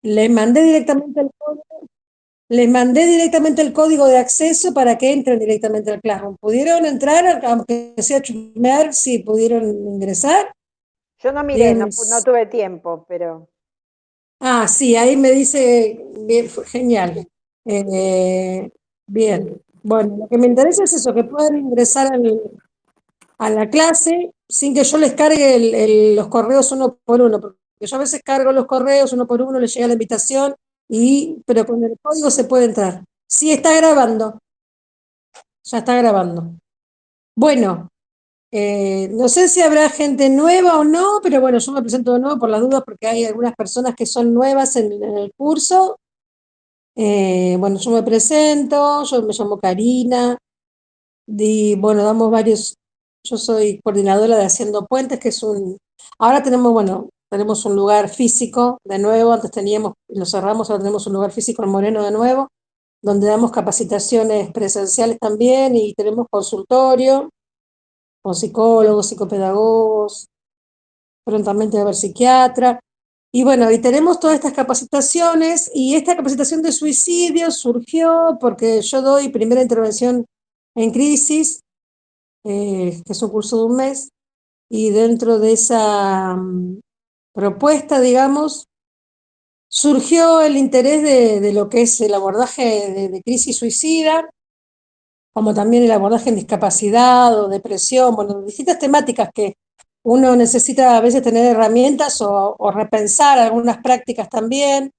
Les mandé directamente el código, les mandé directamente el código de acceso para que entren directamente al Classroom. ¿Pudieron entrar, aunque sea chusmear, si pudieron ingresar? Yo no miré, Díganme. no tuve tiempo, pero Ah, sí, ahí me dice, bien, genial. Eh, bien. Bueno, lo que me interesa es eso, que puedan ingresar a la clase sin que yo les cargue los correos uno por uno, porque yo a veces cargo los correos uno por uno, les llega la invitación, pero con el código se puede entrar. Sí, está grabando, ya está grabando. Bueno, no sé si habrá gente nueva o no, pero bueno, yo me presento de nuevo por las dudas porque hay algunas personas que son nuevas en el curso. Bueno, yo me presento, yo me llamo Karina, y bueno, damos varios, yo soy coordinadora de Haciendo Puentes, que es ahora tenemos, bueno, tenemos un lugar físico de nuevo, antes teníamos, lo cerramos, ahora tenemos un lugar físico en Moreno de nuevo, donde damos capacitaciones presenciales también y tenemos consultorio con psicólogos, psicopedagogos, prontamente va a haber psiquiatra. Y bueno, y tenemos todas estas capacitaciones y esta capacitación de suicidio surgió porque yo doy primera intervención en crisis, que es un curso de un mes, y dentro de esa propuesta, digamos, surgió el interés de lo que es el abordaje de crisis suicida, como también el abordaje en discapacidad o depresión, bueno, distintas temáticas que uno necesita a veces tener herramientas o repensar algunas prácticas también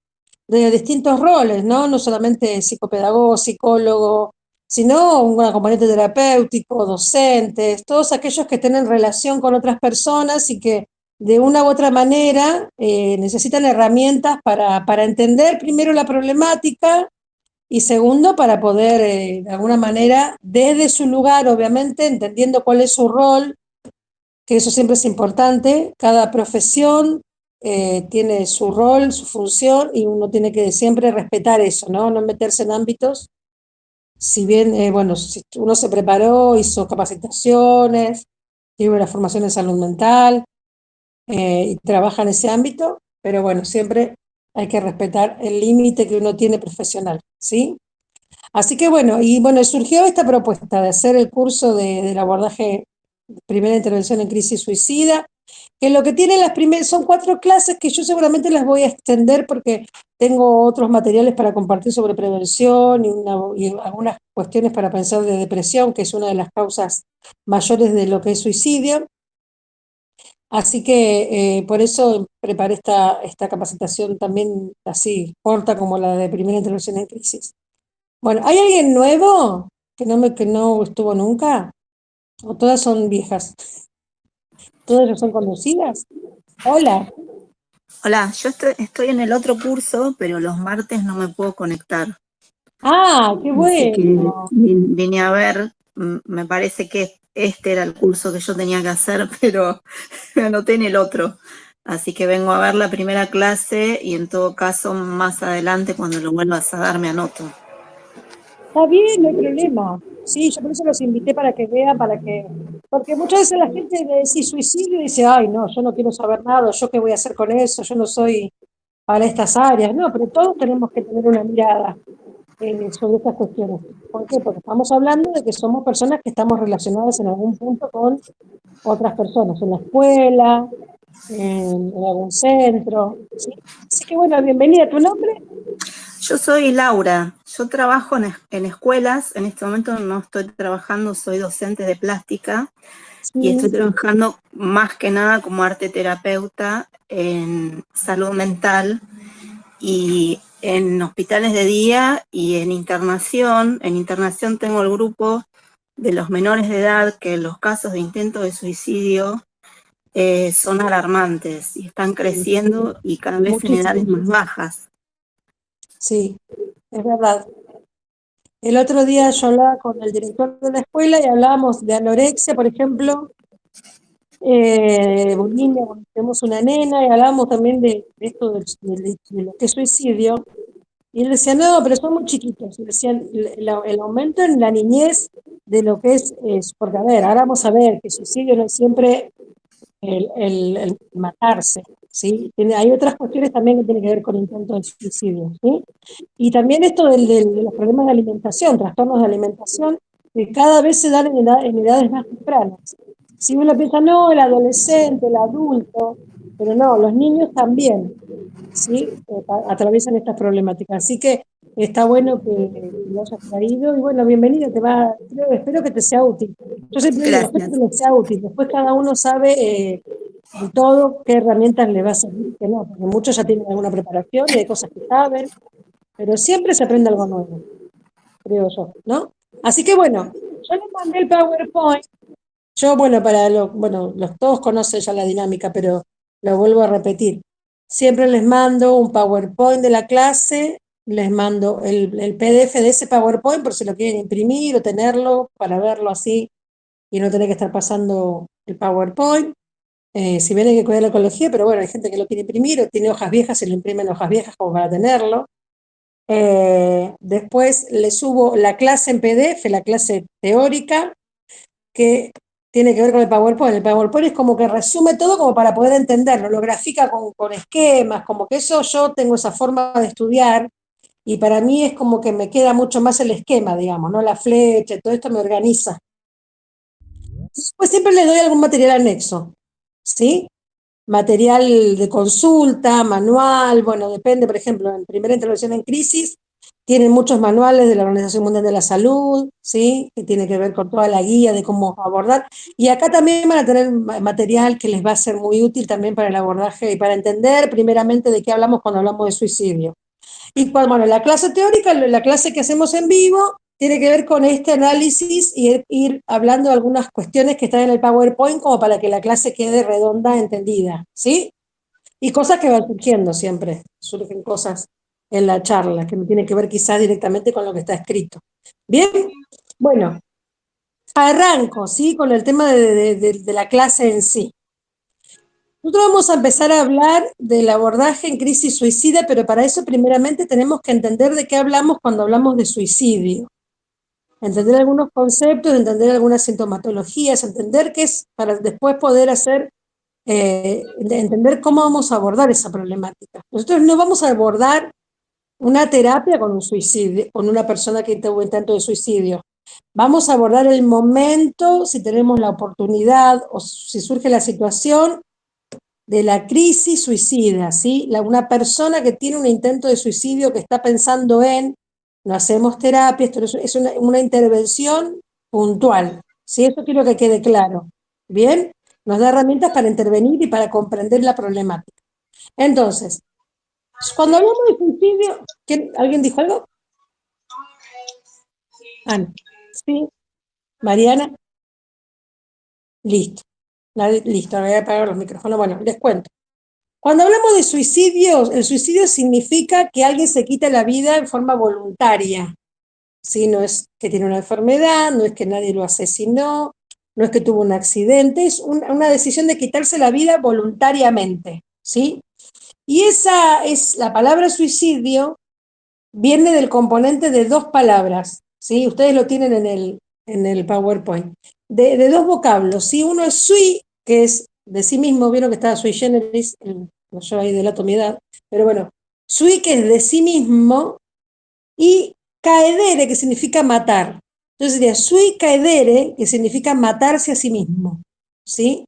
de distintos roles, ¿no? No solamente psicopedagogo, psicólogo, sino un acompañante terapéutico, docentes, todos aquellos que tienen relación con otras personas y que de una u otra manera necesitan herramientas para entender primero la problemática y segundo, para poder, de alguna manera, desde su lugar, obviamente, entendiendo cuál es su rol, que eso siempre es importante, cada profesión tiene su rol, su función, y uno tiene que siempre respetar eso, ¿no? No meterse en ámbitos, si bien, bueno, si uno se preparó, hizo capacitaciones, tiene una formación en salud mental, y trabaja en ese ámbito, pero bueno, siempre hay que respetar el límite que uno tiene profesional, ¿sí? Así que bueno, y bueno, surgió esta propuesta de hacer el curso del abordaje primera intervención en crisis suicida, que lo que tiene las primeras, son 4 clases que yo seguramente las voy a extender porque tengo otros materiales para compartir sobre prevención y algunas cuestiones para pensar de depresión, que es una de las causas mayores de lo que es suicidio. Así que por eso preparé esta capacitación también así corta como la de primera intervención en crisis. Bueno, ¿hay alguien nuevo que no estuvo nunca? ¿O todas son viejas? ¿Todas ya son conocidas? Hola. Hola, yo estoy en el otro curso, pero los martes no me puedo conectar. Ah, qué Así que bueno. vine a ver, me parece que este era el curso que yo tenía que hacer, pero me anoté en el otro. Así que vengo a ver la primera clase y en todo caso más adelante cuando lo vuelvas a dar me anoto. Está bien, no hay problema. Sí, yo por eso los invité para que vean, porque muchas veces la gente le dice suicidio y dice, ay, no, yo no quiero saber nada, yo qué voy a hacer con eso, yo no soy para estas áreas. No, pero todos tenemos que tener una mirada sobre estas cuestiones. ¿Por qué? Porque estamos hablando de que somos personas que estamos relacionadas en algún punto con otras personas, en la escuela, en algún centro, ¿sí? Así que bueno, bienvenida. ¿Tu nombre? Yo soy Laura, yo trabajo en escuelas, en este momento no estoy trabajando, soy docente de plástica y estoy Sí, trabajando más que nada como arte terapeuta en salud mental y en hospitales de día y en internación. En internación tengo el grupo de los menores de edad que los casos de intento de suicidio son alarmantes y están sí, creciendo y cada vez en edades muchísimo. más bajas. Sí, es verdad. El otro día yo hablaba con el director de la escuela y hablábamos de anorexia, por ejemplo, de bulimia, bueno, tenemos una nena y hablábamos también de esto de lo que es suicidio. Y él decía, no, pero son muy chiquitos. Y decían, el aumento en la niñez de lo que es, porque a ver, ahora vamos a ver que suicidio no es siempre el matarse, ¿sí? Hay otras cuestiones también que tienen que ver con intentos de suicidio, ¿sí? Y también esto de los problemas de alimentación, trastornos de alimentación, que cada vez se dan en edades más tempranas. Si uno piensa, no, el adolescente, el adulto, pero no, los niños también, ¿sí? Atraviesan estas problemáticas. Así que está bueno que lo hayas traído y bueno, bienvenido, espero que te sea útil. Yo siempre digo, espero Gracias. que les sea útil. Después cada uno sabe de todo qué herramientas le va a servir y qué no, porque muchos ya tienen alguna preparación y hay cosas que saben, pero siempre se aprende algo nuevo, creo yo, ¿no? Así que bueno, yo les mandé el PowerPoint. Yo, bueno, todos conocen ya la dinámica, pero lo vuelvo a repetir. Siempre les mando un PowerPoint de la clase, les mando el PDF de ese PowerPoint por si lo quieren imprimir o tenerlo para verlo así y no tener que estar pasando el PowerPoint. Si bien hay que cuidar la ecología, pero bueno, hay gente que lo quiere imprimir o tiene hojas viejas y lo imprimen hojas viejas como para tenerlo. Después les subo la clase en PDF, la clase teórica, que tiene que ver con el PowerPoint. El PowerPoint es como que resume todo como para poder entenderlo, lo grafica con esquemas, como que eso yo tengo esa forma de estudiar y para mí es como que me queda mucho más el esquema, digamos, ¿no? La flecha, todo esto me organiza. Pues siempre les doy algún material anexo, ¿sí? Material de consulta, manual, bueno, depende, por ejemplo, en primera intervención en crisis, tienen muchos manuales de la Organización Mundial de la Salud, ¿sí? Que tiene que ver con toda la guía de cómo abordar. Y acá también van a tener material que les va a ser muy útil también para el abordaje y para entender primeramente de qué hablamos cuando hablamos de suicidio. Y bueno, la clase teórica, la clase que hacemos en vivo, tiene que ver con este análisis y ir hablando de algunas cuestiones que están en el PowerPoint como para que la clase quede redonda, entendida, ¿sí? Y cosas que van surgiendo siempre, surgen cosas en la charla que no tienen que ver quizás directamente con lo que está escrito. Bien, bueno, arranco, ¿sí? Con el tema de la clase en sí. Nosotros vamos a empezar a hablar del abordaje en crisis suicida, pero para eso primeramente tenemos que entender de qué hablamos cuando hablamos de suicidio. Entender algunos conceptos, entender algunas sintomatologías, entender qué es para después poder entender cómo vamos a abordar esa problemática. Nosotros no vamos a abordar una terapia con un suicidio, con una persona que tuvo intento de suicidio. Vamos a abordar el momento, si tenemos la oportunidad o si surge la situación de la crisis suicida, ¿sí? Una persona que tiene un intento de suicidio que está pensando no hacemos terapia, esto es una intervención puntual, ¿sí? Eso quiero que quede claro, ¿bien? Nos da herramientas para intervenir y para comprender la problemática. Entonces, cuando hablamos de suicidio, ¿alguien dijo algo? Ana, ¿sí? Mariana, listo. Listo, voy a apagar los micrófonos. Bueno, les cuento. Cuando hablamos de suicidio, el suicidio significa que alguien se quita la vida en forma voluntaria, ¿sí? No es que tiene una enfermedad, no es que nadie lo asesinó, no es que tuvo un accidente, es una decisión de quitarse la vida voluntariamente, ¿sí? Y esa es la palabra suicidio, viene del componente de dos palabras, ¿sí? Ustedes lo tienen en el PowerPoint, de dos vocablos, ¿sí? Uno es sui, que es de sí mismo, vieron que está sui generis, yo ahí delato mi edad, pero bueno, sui que es de sí mismo, y caedere, que significa matar. Entonces sería sui caedere, que significa matarse a sí mismo, ¿sí?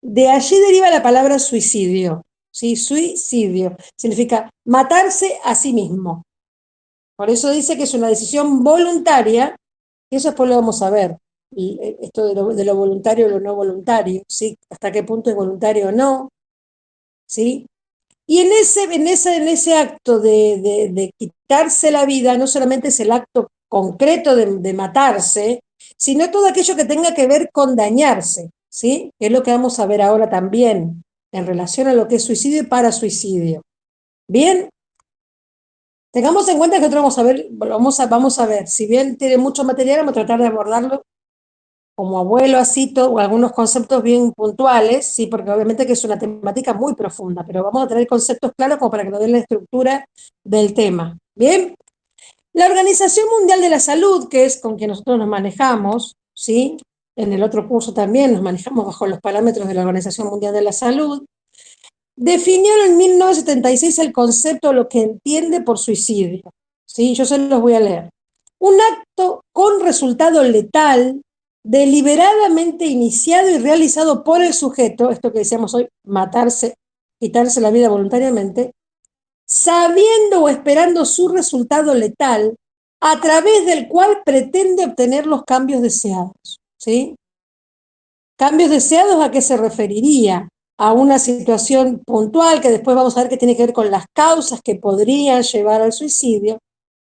De allí deriva la palabra suicidio, ¿sí? Suicidio, significa matarse a sí mismo. Por eso dice que es una decisión voluntaria, y eso después lo vamos a ver, esto de lo voluntario o lo no voluntario, ¿sí? Hasta qué punto es voluntario o no, ¿sí? Y en ese acto de quitarse la vida, no solamente es el acto concreto de matarse, sino todo aquello que tenga que ver con dañarse, ¿sí? Que es lo que vamos a ver ahora también en relación a lo que es suicidio y parasuicidio. Bien, tengamos en cuenta que nosotros vamos a ver, si bien tiene mucho material, vamos a tratar de abordarlo como abuelo así, o algunos conceptos bien puntuales, sí, porque obviamente que es una temática muy profunda, pero vamos a tener conceptos claros como para que nos den la estructura del tema. Bien, la Organización Mundial de la Salud, que es con quien nosotros nos manejamos, ¿sí? En el otro curso también nos manejamos bajo los parámetros de la Organización Mundial de la Salud, definió en 1976 el concepto de lo que entiende por suicidio. ¿Sí? Yo se los voy a leer. Un acto con resultado letal, deliberadamente iniciado y realizado por el sujeto, esto que decíamos hoy, matarse, quitarse la vida voluntariamente, sabiendo o esperando su resultado letal, a través del cual pretende obtener los cambios deseados. ¿Sí? Cambios deseados, ¿a qué se referiría? A una situación puntual que después vamos a ver que tiene que ver con las causas que podrían llevar al suicidio.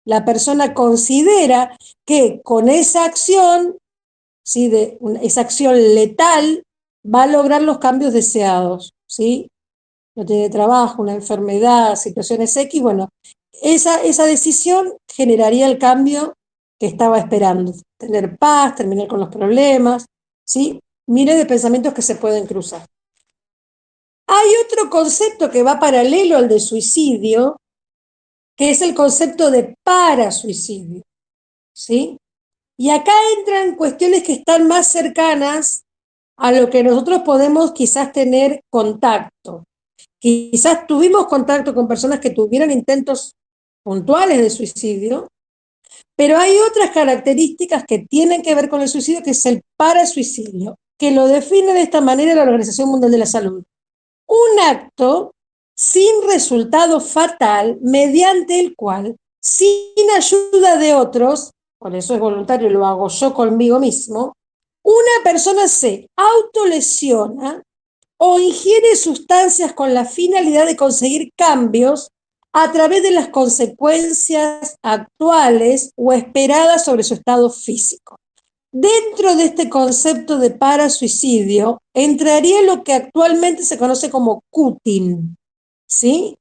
La persona considera que con esa acción, ¿sí? Esa acción letal, va a lograr los cambios deseados, ¿sí? No tiene trabajo, una enfermedad, situaciones X, bueno, esa decisión generaría el cambio que estaba esperando, tener paz, terminar con los problemas, ¿sí? Miles de pensamientos que se pueden cruzar. Hay otro concepto que va paralelo al de suicidio, que es el concepto de parasuicidio, ¿sí? Y acá entran cuestiones que están más cercanas a lo que nosotros podemos quizás tener contacto. Quizás tuvimos contacto con personas que tuvieran intentos puntuales de suicidio, pero hay otras características que tienen que ver con el suicidio, que es el parasuicidio, que lo define de esta manera la Organización Mundial de la Salud. Un acto sin resultado fatal, mediante el cual, sin ayuda de otros, por eso es voluntario, lo hago yo conmigo mismo, una persona se autolesiona o ingiere sustancias con la finalidad de conseguir cambios a través de las consecuencias actuales o esperadas sobre su estado físico. Dentro de este concepto de parasuicidio entraría lo que actualmente se conoce como cutting, ¿sí?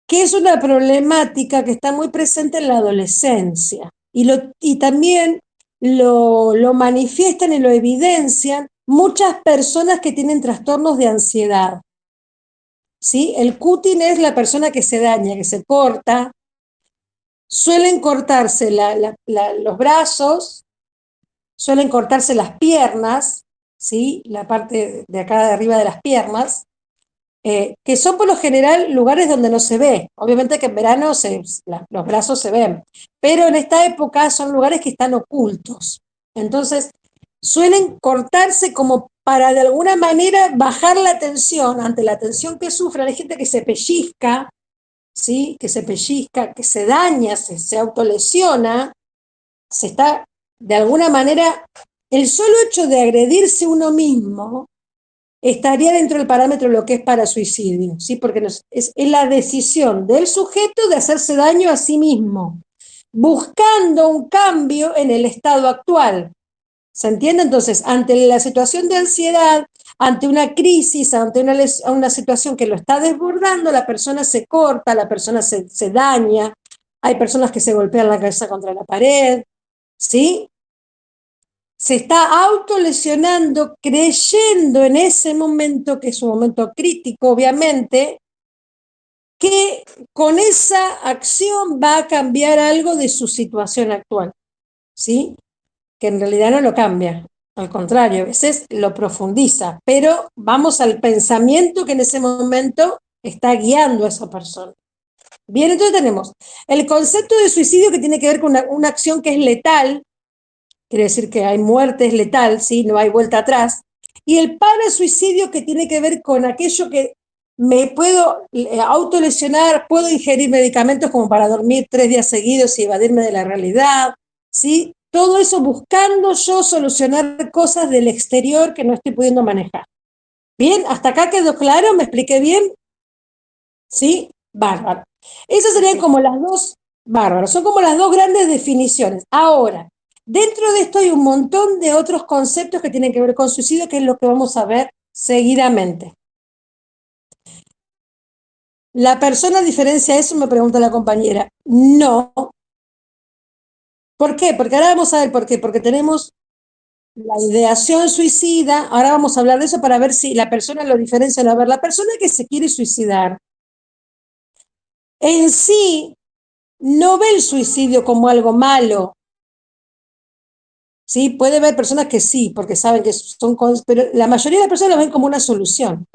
Que es una problemática que está muy presente en la adolescencia y también lo manifiestan y lo evidencian muchas personas que tienen trastornos de ansiedad, ¿sí? El cutting es la persona que se daña, que se corta, suelen cortarse los brazos, suelen cortarse las piernas, ¿sí? La parte de acá de arriba de las piernas, que son por lo general lugares donde no se ve. Obviamente que en verano los brazos se ven, pero en esta época son lugares que están ocultos. Entonces, suelen cortarse como para de alguna manera bajar la tensión ante la tensión que sufren. Hay gente que se pellizca, ¿sí? Que se pellizca, que se daña, se autolesiona, se está de alguna manera, el solo hecho de agredirse uno mismo estaría dentro del parámetro de lo que es parasuicidio, ¿sí? Porque es la decisión del sujeto de hacerse daño a sí mismo, buscando un cambio en el estado actual. ¿Se entiende? Entonces, ante la situación de ansiedad, ante una crisis, ante una situación que lo está desbordando, la persona se corta, la persona se daña, hay personas que se golpean la cabeza contra la pared, ¿sí? Se está autolesionando, creyendo en ese momento, que es un momento crítico, obviamente, que con esa acción va a cambiar algo de su situación actual, ¿sí? Que en realidad no lo cambia, al contrario, a veces lo profundiza, pero vamos al pensamiento que en ese momento está guiando a esa persona. Bien, entonces tenemos el concepto de suicidio que tiene que ver con una acción que es letal, quiere decir que hay muerte, es letal, ¿sí? No hay vuelta atrás. Y el parasuicidio que tiene que ver con aquello que me puedo autolesionar, puedo ingerir medicamentos como para dormir 3 días seguidos y evadirme de la realidad, ¿sí? Todo eso buscando yo solucionar cosas del exterior que no estoy pudiendo manejar. ¿Bien? ¿Hasta acá quedó claro? ¿Me expliqué bien? ¿Sí? Bárbaro. Esas serían como las dos, bárbaro, son como las dos grandes definiciones. Ahora, dentro de esto hay un montón de otros conceptos que tienen que ver con suicidio, que es lo que vamos a ver seguidamente. ¿La persona diferencia eso? Me pregunta la compañera. No. ¿Por qué? Porque ahora vamos a ver por qué. Porque tenemos la ideación suicida. Ahora vamos a hablar de eso para ver si la persona lo diferencia o no. A ver, la persona que se quiere suicidar en sí no ve el suicidio como algo malo, ¿sí? Puede haber personas que sí, porque saben que son, pero la mayoría de las personas lo ven como una solución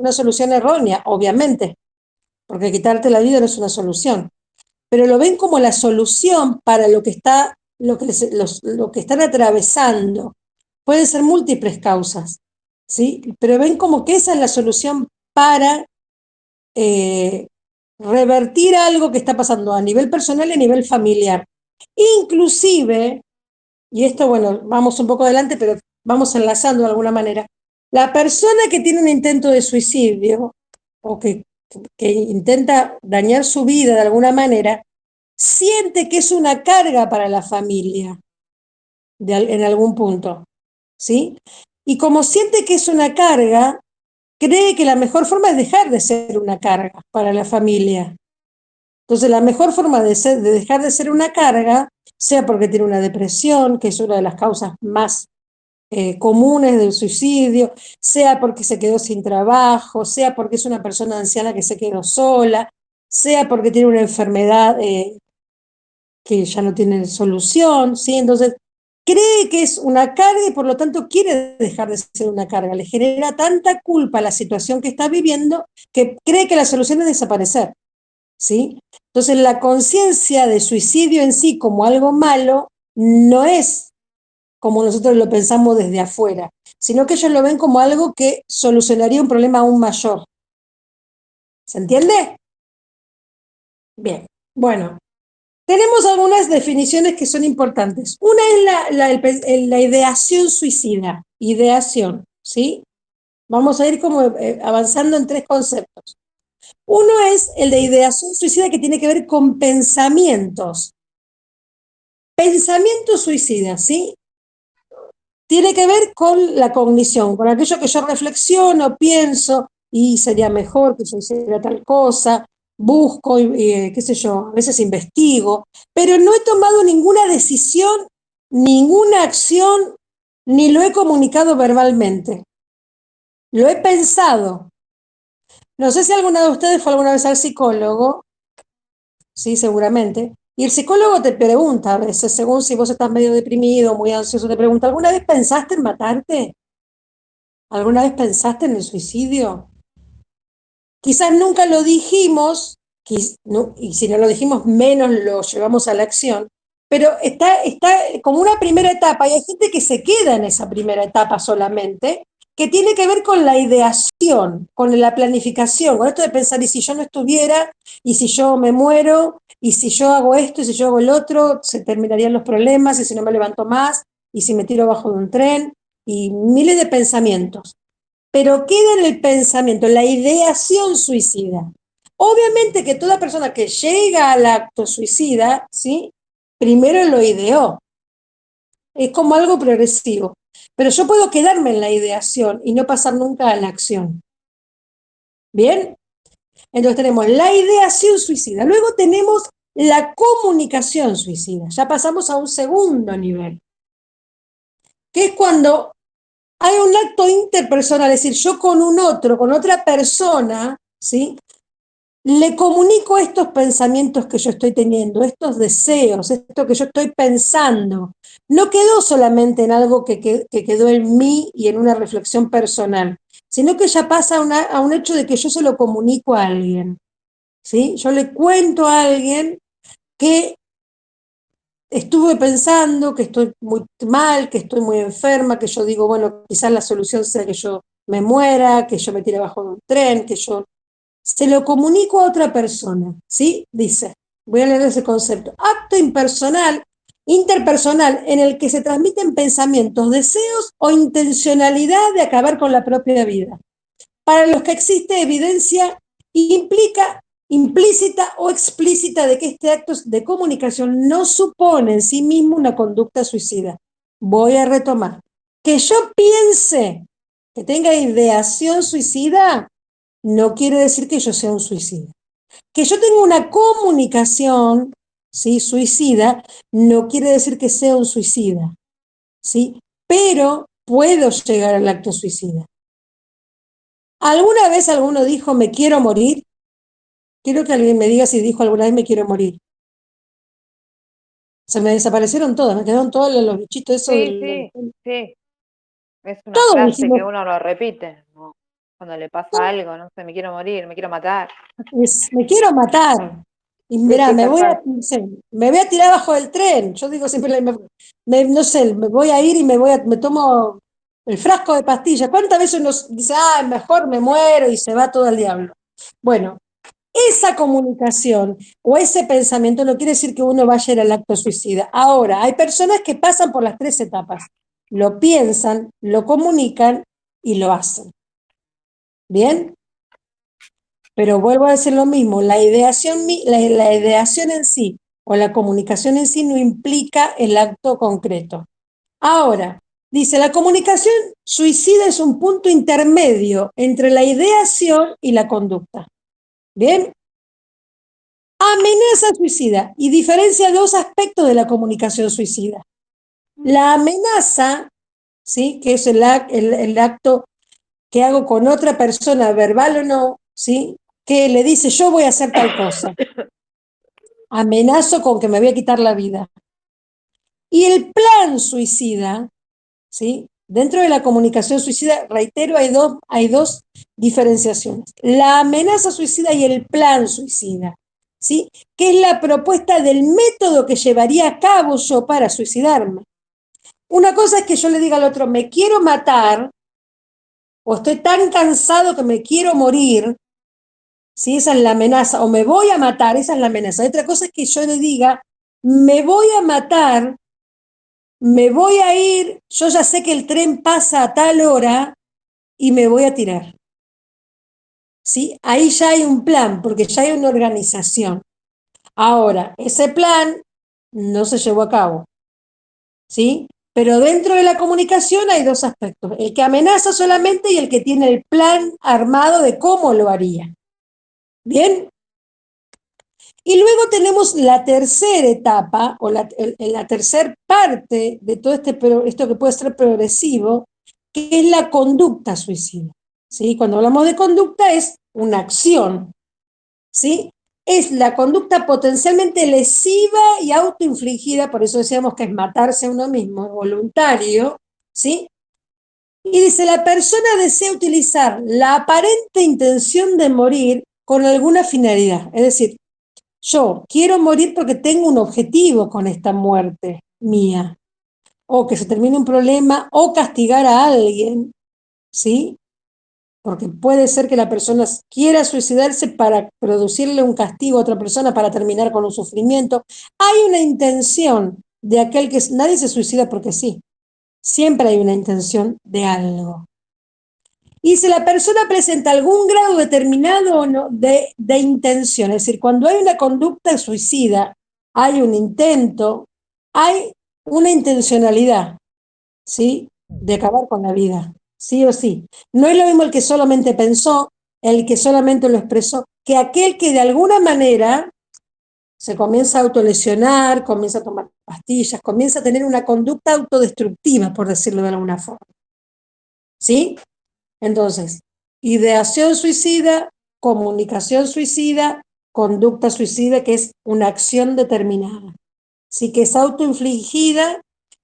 errónea, obviamente, porque quitarte la vida no es una solución, pero lo ven como la solución para lo que lo que están atravesando. Pueden ser múltiples causas, ¿sí? Pero ven como que esa es la solución para eh, revertir algo que está pasando a nivel personal y a nivel familiar. Inclusive, y esto, bueno, vamos un poco adelante, pero vamos enlazando de alguna manera, la persona que tiene un intento de suicidio o que intenta dañar su vida de alguna manera, siente que es una carga para la familia en algún punto, ¿sí? Y como siente que es una carga, cree que la mejor forma es dejar de ser una carga para la familia. Entonces, la mejor forma de dejar de ser una carga, sea porque tiene una depresión, que es una de las causas más comunes del suicidio, sea porque se quedó sin trabajo, sea porque es una persona anciana que se quedó sola, sea porque tiene una enfermedad que ya no tiene solución, ¿sí? Entonces, cree que es una carga y por lo tanto quiere dejar de ser una carga. Le genera tanta culpa la situación que está viviendo que cree que la solución es desaparecer, ¿sí? Entonces, la conciencia de suicidio en sí como algo malo no es como nosotros lo pensamos desde afuera, sino que ellos lo ven como algo que solucionaría un problema aún mayor. ¿Se entiende? Bien, bueno. Tenemos algunas definiciones que son importantes. Una es la ideación suicida, ideación, ¿sí? Vamos a ir como avanzando en tres conceptos. Uno es el de ideación suicida que tiene que ver con pensamientos. Pensamientos suicidas, ¿sí? Tiene que ver con la cognición, con aquello que yo reflexiono, pienso, y sería mejor que yo hiciera tal cosa, busco, qué sé yo, a veces investigo, pero no he tomado ninguna decisión, ninguna acción, ni lo he comunicado verbalmente. Lo he pensado. No sé si alguna de ustedes fue alguna vez al psicólogo, sí, seguramente, y el psicólogo te pregunta a veces, según si vos estás medio deprimido, muy ansioso, te pregunta, ¿alguna vez pensaste en matarte? ¿Alguna vez pensaste en el suicidio? Quizás nunca lo dijimos, y si no lo dijimos, menos lo llevamos a la acción, pero está como una primera etapa, y hay gente que se queda en esa primera etapa solamente, que tiene que ver con la ideación, con la planificación, con esto de pensar, y si yo no estuviera, y si yo me muero, y si yo hago esto, y si yo hago el otro, se terminarían los problemas, y si no me levanto más, y si me tiro abajo de un tren, y miles de pensamientos. Pero queda en el pensamiento, la ideación suicida. Obviamente que toda persona que llega al acto suicida, ¿sí? Primero lo ideó. Es como algo progresivo. Pero yo puedo quedarme en la ideación y no pasar nunca a la acción. ¿Bien? Entonces tenemos la ideación suicida. Luego tenemos la comunicación suicida. Ya pasamos a un segundo nivel, que es cuando hay un acto interpersonal, es decir, yo con un otro, con otra persona, ¿sí? Le comunico estos pensamientos que yo estoy teniendo, estos deseos, esto que yo estoy pensando. No quedó solamente en algo que quedó en mí y en una reflexión personal, sino que ya pasa a un hecho de que yo se lo comunico a alguien, ¿sí? Yo le cuento a alguien que estuve pensando, que estoy muy mal, que estoy muy enferma, que yo digo, bueno, quizás la solución sea que yo me muera, que yo me tire abajo de un tren, que yo se lo comunico a otra persona, ¿sí? Dice, voy a leer ese concepto. Acto impersonal, interpersonal, en el que se transmiten pensamientos, deseos o intencionalidad de acabar con la propia vida, para los que existe evidencia implícita o explícita de que este acto de comunicación no supone en sí mismo una conducta suicida. Voy a retomar. Que yo piense, que tenga ideación suicida, no quiere decir que yo sea un suicida. Que yo tenga una comunicación, ¿sí? Suicida, no quiere decir que sea un suicida, ¿sí? Pero puedo llegar al acto suicida. ¿Alguna vez alguno dijo me quiero morir? Quiero que alguien me diga si dijo alguna vez me quiero morir. Se me desaparecieron todas, me quedaron todos los bichitos esos Sí, del... sí. Es una Todos frase dijimos, que uno lo repite, ¿no? Cuando le pasa algo, no sé, me quiero morir, me quiero matar. me quiero matar. Y Sí, mirá, sí, tal cual. no sé, me voy a tirar abajo del tren. Yo digo siempre, no sé, me voy a ir y me tomo el frasco de pastillas. ¿Cuántas veces uno dice, mejor me muero y se va todo al diablo? Bueno, esa comunicación o ese pensamiento no quiere decir que uno vaya a ir al acto suicida. Ahora, hay personas que pasan por las 3 etapas. Lo piensan, lo comunican y lo hacen. ¿Bien? Pero vuelvo a decir lo mismo, la ideación en sí o la comunicación en sí no implica el acto concreto. Ahora, dice, la comunicación suicida es un punto intermedio entre la ideación y la conducta. ¿Bien? Amenaza suicida y diferencia dos aspectos de la comunicación suicida. La amenaza, ¿sí? Que es el acto que hago con otra persona, verbal o no, ¿sí? Que le dice, yo voy a hacer tal cosa. Amenazo con que me voy a quitar la vida. Y el plan suicida, ¿sí? Dentro de la comunicación suicida, reitero, hay dos diferenciaciones. La amenaza suicida y el plan suicida, ¿sí? Que es la propuesta del método que llevaría a cabo yo para suicidarme. Una cosa es que yo le diga al otro, me quiero matar, o estoy tan cansado que me quiero morir, ¿sí? Esa es la amenaza, o me voy a matar, esa es la amenaza. Otra cosa es que yo le diga, me voy a matar, me voy a ir, yo ya sé que el tren pasa a tal hora y me voy a tirar. ¿Sí? Ahí ya hay un plan, porque ya hay una organización. Ahora, ese plan no se llevó a cabo, ¿sí? Pero dentro de la comunicación hay dos aspectos, el que amenaza solamente y el que tiene el plan armado de cómo lo haría. ¿Bien? Y luego tenemos la tercera etapa, o la tercera parte de todo esto que puede ser progresivo, que es la conducta suicida. ¿Sí? Cuando hablamos de conducta es una acción, ¿sí? Es la conducta potencialmente lesiva y autoinfligida, por eso decíamos que es matarse a uno mismo, voluntario, ¿sí? Y dice, la persona desea utilizar la aparente intención de morir con alguna finalidad, es decir, yo quiero morir porque tengo un objetivo con esta muerte mía, o que se termine un problema, o castigar a alguien, ¿sí? Porque puede ser que la persona quiera suicidarse para producirle un castigo a otra persona, para terminar con un sufrimiento. Hay una intención de aquel que nadie se suicida porque sí, siempre hay una intención de algo. Y si la persona presenta algún grado determinado o no de intención, es decir, cuando hay una conducta suicida, hay un intento, hay una intencionalidad, ¿sí? De acabar con la vida, sí o sí. No es lo mismo el que solamente pensó, el que solamente lo expresó, que aquel que de alguna manera se comienza a autolesionar, comienza a tomar pastillas, comienza a tener una conducta autodestructiva, por decirlo de alguna forma, ¿sí? Entonces, ideación suicida, comunicación suicida, conducta suicida, que es una acción determinada. Si que es autoinfligida,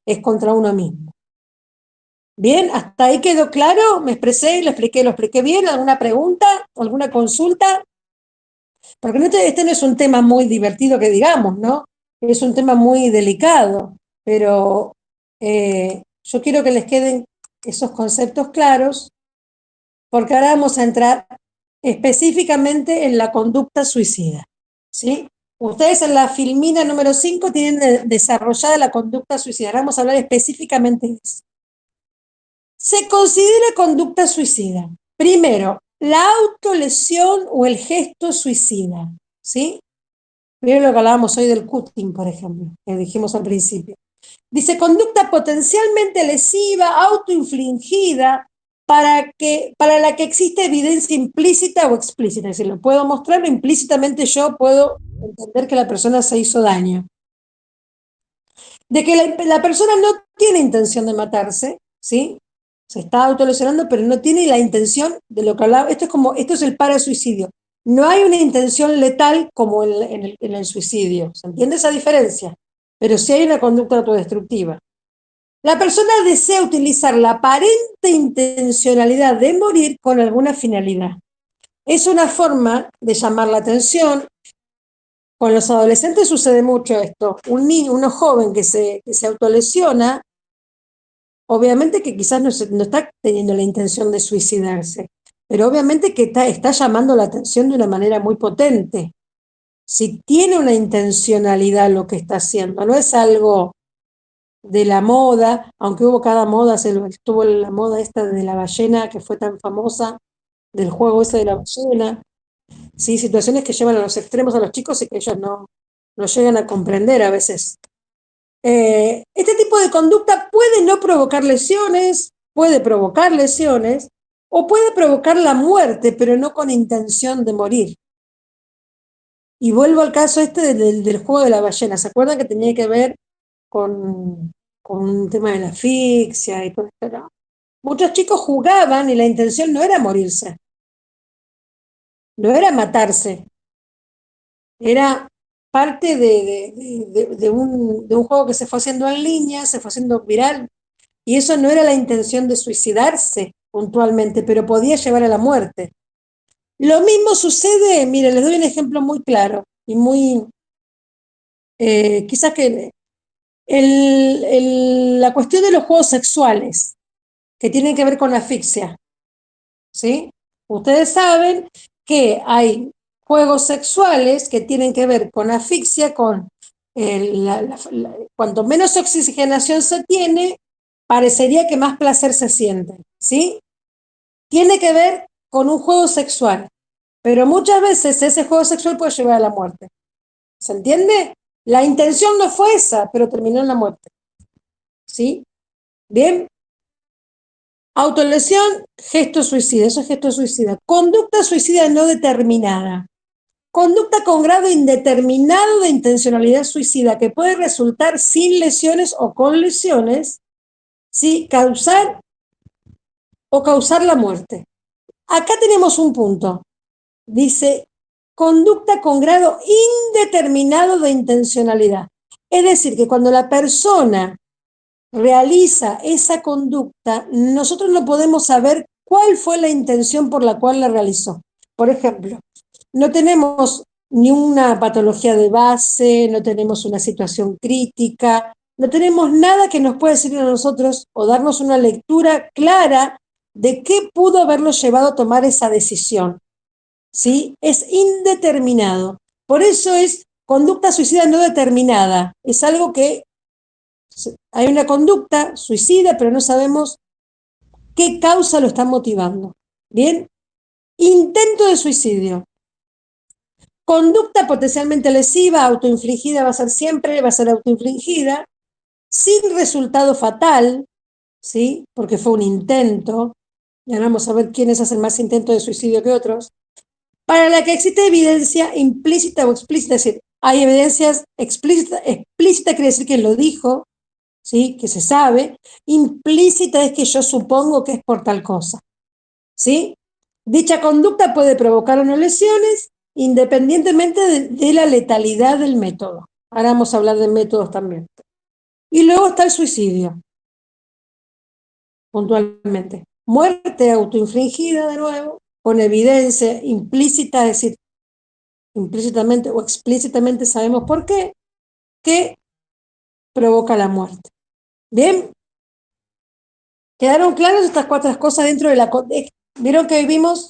es contra uno mismo. Bien, ¿hasta ahí quedó claro? ¿Me expresé? Lo expliqué bien? ¿Alguna pregunta? ¿Alguna consulta? Porque este no es un tema muy divertido que digamos, ¿no? Es un tema muy delicado, pero yo quiero que les queden esos conceptos claros, porque ahora vamos a entrar específicamente en la conducta suicida, ¿sí? Ustedes en la filmina número 5 tienen desarrollada la conducta suicida. Ahora vamos a hablar específicamente de eso. Se considera conducta suicida. Primero, la autolesión o el gesto suicida, ¿sí? Miren lo que hablábamos hoy del cutting, por ejemplo, que dijimos al principio. Dice, conducta potencialmente lesiva, autoinfligida, para la que existe evidencia implícita o explícita. Es decir, lo puedo mostrar, pero implícitamente yo puedo entender que la persona se hizo daño. De que la persona no tiene intención de matarse, ¿sí? Se está autolesionando, pero no tiene la intención de lo que hablaba. Esto es el parasuicidio. No hay una intención letal como en el suicidio. ¿Se entiende esa diferencia? pero sí hay una conducta autodestructiva. La persona desea utilizar la aparente intencionalidad de morir con alguna finalidad. Es una forma de llamar la atención. Con los adolescentes sucede mucho esto. Un niño, uno joven que se autolesiona, obviamente que quizás no está teniendo la intención de suicidarse, pero obviamente que está llamando la atención de una manera muy potente. Si tiene una intencionalidad lo que está haciendo, no es algo de la moda, aunque hubo cada moda, estuvo la moda esta de la ballena que fue tan famosa, del juego ese de la ballena, ¿sí? Situaciones que llevan a los extremos a los chicos y que ellos no llegan a comprender a veces. Este tipo de conducta puede no provocar lesiones, puede provocar lesiones, o puede provocar la muerte, pero no con intención de morir. Y vuelvo al caso este del juego de la ballena. ¿Se acuerdan que tenía que ver con un tema de la asfixia y todo esto? ¿No? Muchos chicos jugaban y la intención no era morirse, no era matarse, era parte de un juego que se fue haciendo en línea, se fue haciendo viral, y eso no era la intención de suicidarse puntualmente, pero podía llevar a la muerte. Lo mismo sucede, mire, les doy un ejemplo muy claro y muy, quizás que la cuestión de los juegos sexuales que tienen que ver con asfixia, ¿sí? Ustedes saben que hay juegos sexuales que tienen que ver con asfixia, con cuanto menos oxigenación se tiene, parecería que más placer se siente, ¿sí? Tiene que ver con un juego sexual, pero muchas veces ese juego sexual puede llevar a la muerte. ¿Se entiende? La intención no fue esa, pero terminó en la muerte. ¿Sí? Bien. Autolesión, gesto suicida, eso es gesto suicida. Conducta suicida no determinada. Conducta con grado indeterminado de intencionalidad suicida que puede resultar sin lesiones o con lesiones, ¿sí? Causar la muerte. Acá tenemos un punto. Dice, conducta con grado indeterminado de intencionalidad. Es decir, que cuando la persona realiza esa conducta, nosotros no podemos saber cuál fue la intención por la cual la realizó. Por ejemplo, no tenemos ni una patología de base, no tenemos una situación crítica, no tenemos nada que nos pueda decir a nosotros o darnos una lectura clara de qué pudo haberlo llevado a tomar esa decisión. ¿Sí? Es indeterminado. Por eso es conducta suicida no determinada. Es algo que hay una conducta suicida, pero no sabemos qué causa lo está motivando. ¿Bien? Intento de suicidio. Conducta potencialmente lesiva, autoinfligida va a ser siempre, va a ser autoinfligida, sin resultado fatal, ¿sí? Porque fue un intento. Y ahora vamos a ver quiénes hacen más intentos de suicidio que otros. Para la que existe evidencia implícita o explícita, es decir, hay evidencias explícita quiere decir que lo dijo, ¿sí? Que se sabe, implícita es que yo supongo que es por tal cosa, ¿sí? Dicha conducta puede provocar o no lesiones independientemente de la letalidad del método. Ahora vamos a hablar de métodos también. Y luego está el suicidio, puntualmente. Muerte autoinfligida, de nuevo, con evidencia implícita, es decir, implícitamente o explícitamente sabemos por qué, que provoca la muerte. ¿Bien? ¿Quedaron claras estas cuatro cosas dentro de la... Vieron que vimos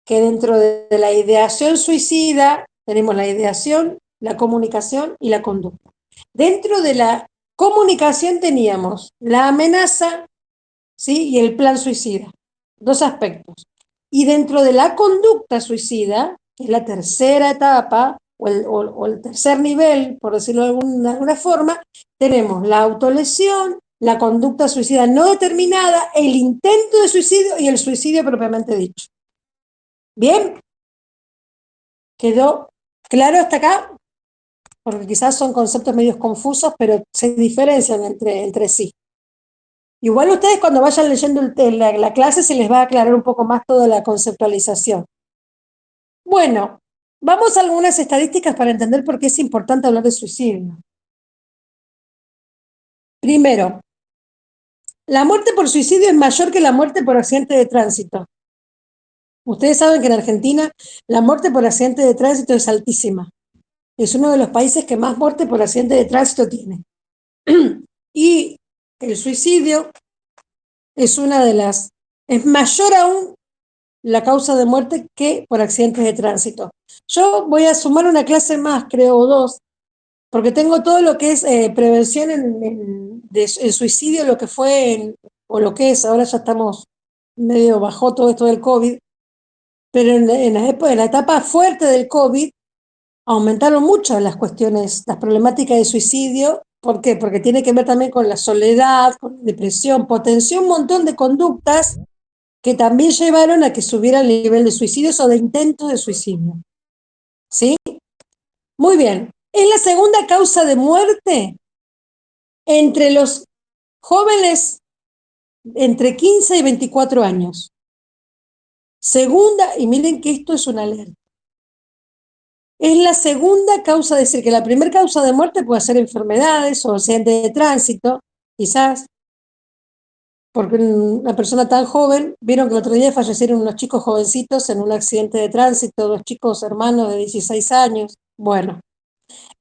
que dentro de la ideación suicida tenemos la ideación, la comunicación y la conducta. Dentro de la comunicación teníamos la amenaza, ¿sí? Y el plan suicida. Dos aspectos. Y dentro de la conducta suicida, que es la tercera etapa, o el tercer nivel, por decirlo de alguna forma, tenemos la autolesión, la conducta suicida no determinada, el intento de suicidio y el suicidio propiamente dicho. ¿Bien? ¿Quedó claro hasta acá? Porque quizás son conceptos medios confusos, pero se diferencian entre sí. Igual ustedes cuando vayan leyendo la clase se les va a aclarar un poco más toda la conceptualización. Bueno, vamos a algunas estadísticas para entender por qué es importante hablar de suicidio. Primero, la muerte por suicidio es mayor que la muerte por accidente de tránsito. Ustedes saben que en Argentina la muerte por accidente de tránsito es altísima. Es uno de los países que más muerte por accidente de tránsito tiene. Y el suicidio es es mayor aún la causa de muerte que por accidentes de tránsito. Yo voy a sumar una clase más, creo, o dos, porque tengo todo lo que es prevención de suicidio, lo que fue, o lo que es, ahora ya estamos medio bajo todo esto del COVID, pero en la etapa fuerte del COVID aumentaron mucho las cuestiones, las problemáticas de suicidio. ¿Por qué? Porque tiene que ver también con la soledad, con depresión, potenció un montón de conductas que también llevaron a que subiera el nivel de suicidios o de intentos de suicidio. ¿Sí? Muy bien. Es la segunda causa de muerte entre los jóvenes entre 15 y 24 años. Segunda, y miren que esto es una alerta. Es la segunda causa, es decir, que la primera causa de muerte puede ser enfermedades o accidentes de tránsito, quizás, porque una persona tan joven, vieron que el otro día fallecieron unos chicos jovencitos en un accidente de tránsito, dos chicos hermanos de 16 años. Bueno,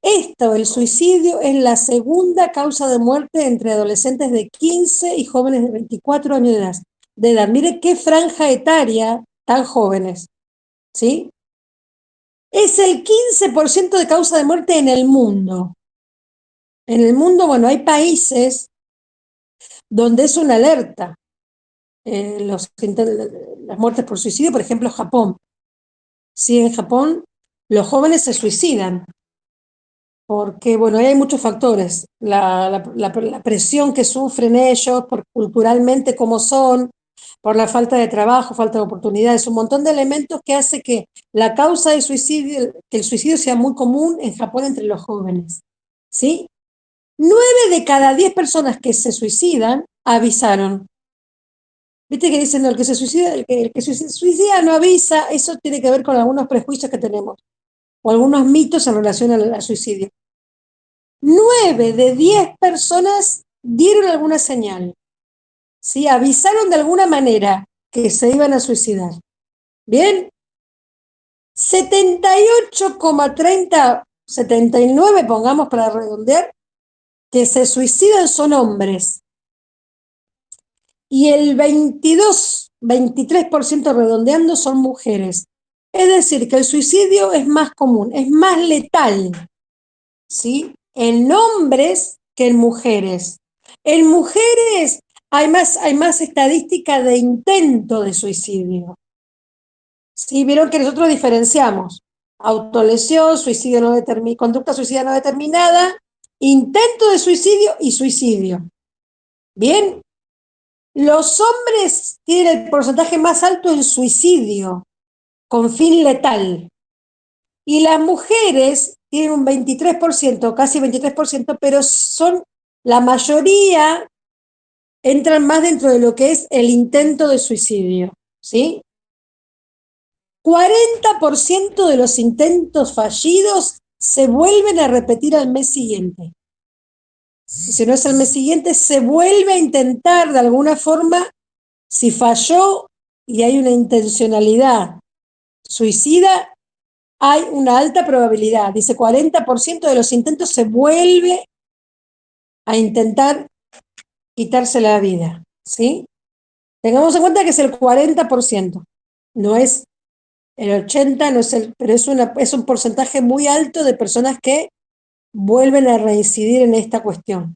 el suicidio, es la segunda causa de muerte entre adolescentes de 15 y jóvenes de 24 años de edad. Mire qué franja etaria tan jóvenes, ¿sí? Es el 15% de causa de muerte en el mundo. En el mundo, bueno, hay países donde es una alerta. Las muertes por suicidio, por ejemplo, Japón. Sí, en Japón los jóvenes se suicidan porque, bueno, ahí hay muchos factores. La presión que sufren ellos, por culturalmente cómo son, por la falta de trabajo, falta de oportunidades, un montón de elementos que hace que la causa de suicidio, que el suicidio sea muy común en Japón entre los jóvenes. ¿Sí? 9 de cada 10 personas que se suicidan avisaron. Viste que dicen, no, el que se suicida no avisa. Eso tiene que ver con algunos prejuicios que tenemos o algunos mitos en relación al suicidio. 9 de 10 personas dieron alguna señal, ¿sí? Avisaron de alguna manera que se iban a suicidar. ¿Bien? 78,30, 79, pongamos para redondear, que se suicidan son hombres. Y el 23% redondeando son mujeres. Es decir, que el suicidio es más común, es más letal, ¿sí? En hombres que en mujeres. En mujeres hay más estadística de intento de suicidio. ¿Sí? Vieron que nosotros diferenciamos autolesión, suicidio no conducta suicida no determinada, intento de suicidio y suicidio. Bien, los hombres tienen el porcentaje más alto en suicidio con fin letal y las mujeres tienen un 23%, casi 23%, pero son la mayoría, entran más dentro de lo que es el intento de suicidio, ¿sí? 40% de los intentos fallidos se vuelven a repetir al mes siguiente. Si no es el mes siguiente, se vuelve a intentar de alguna forma. Si falló y hay una intencionalidad suicida, hay una alta probabilidad. Dice 40% de los intentos se vuelve a intentar quitarse la vida, ¿sí? Tengamos en cuenta que es el 40%, no es el 80%, no es pero es un porcentaje muy alto de personas que vuelven a reincidir en esta cuestión.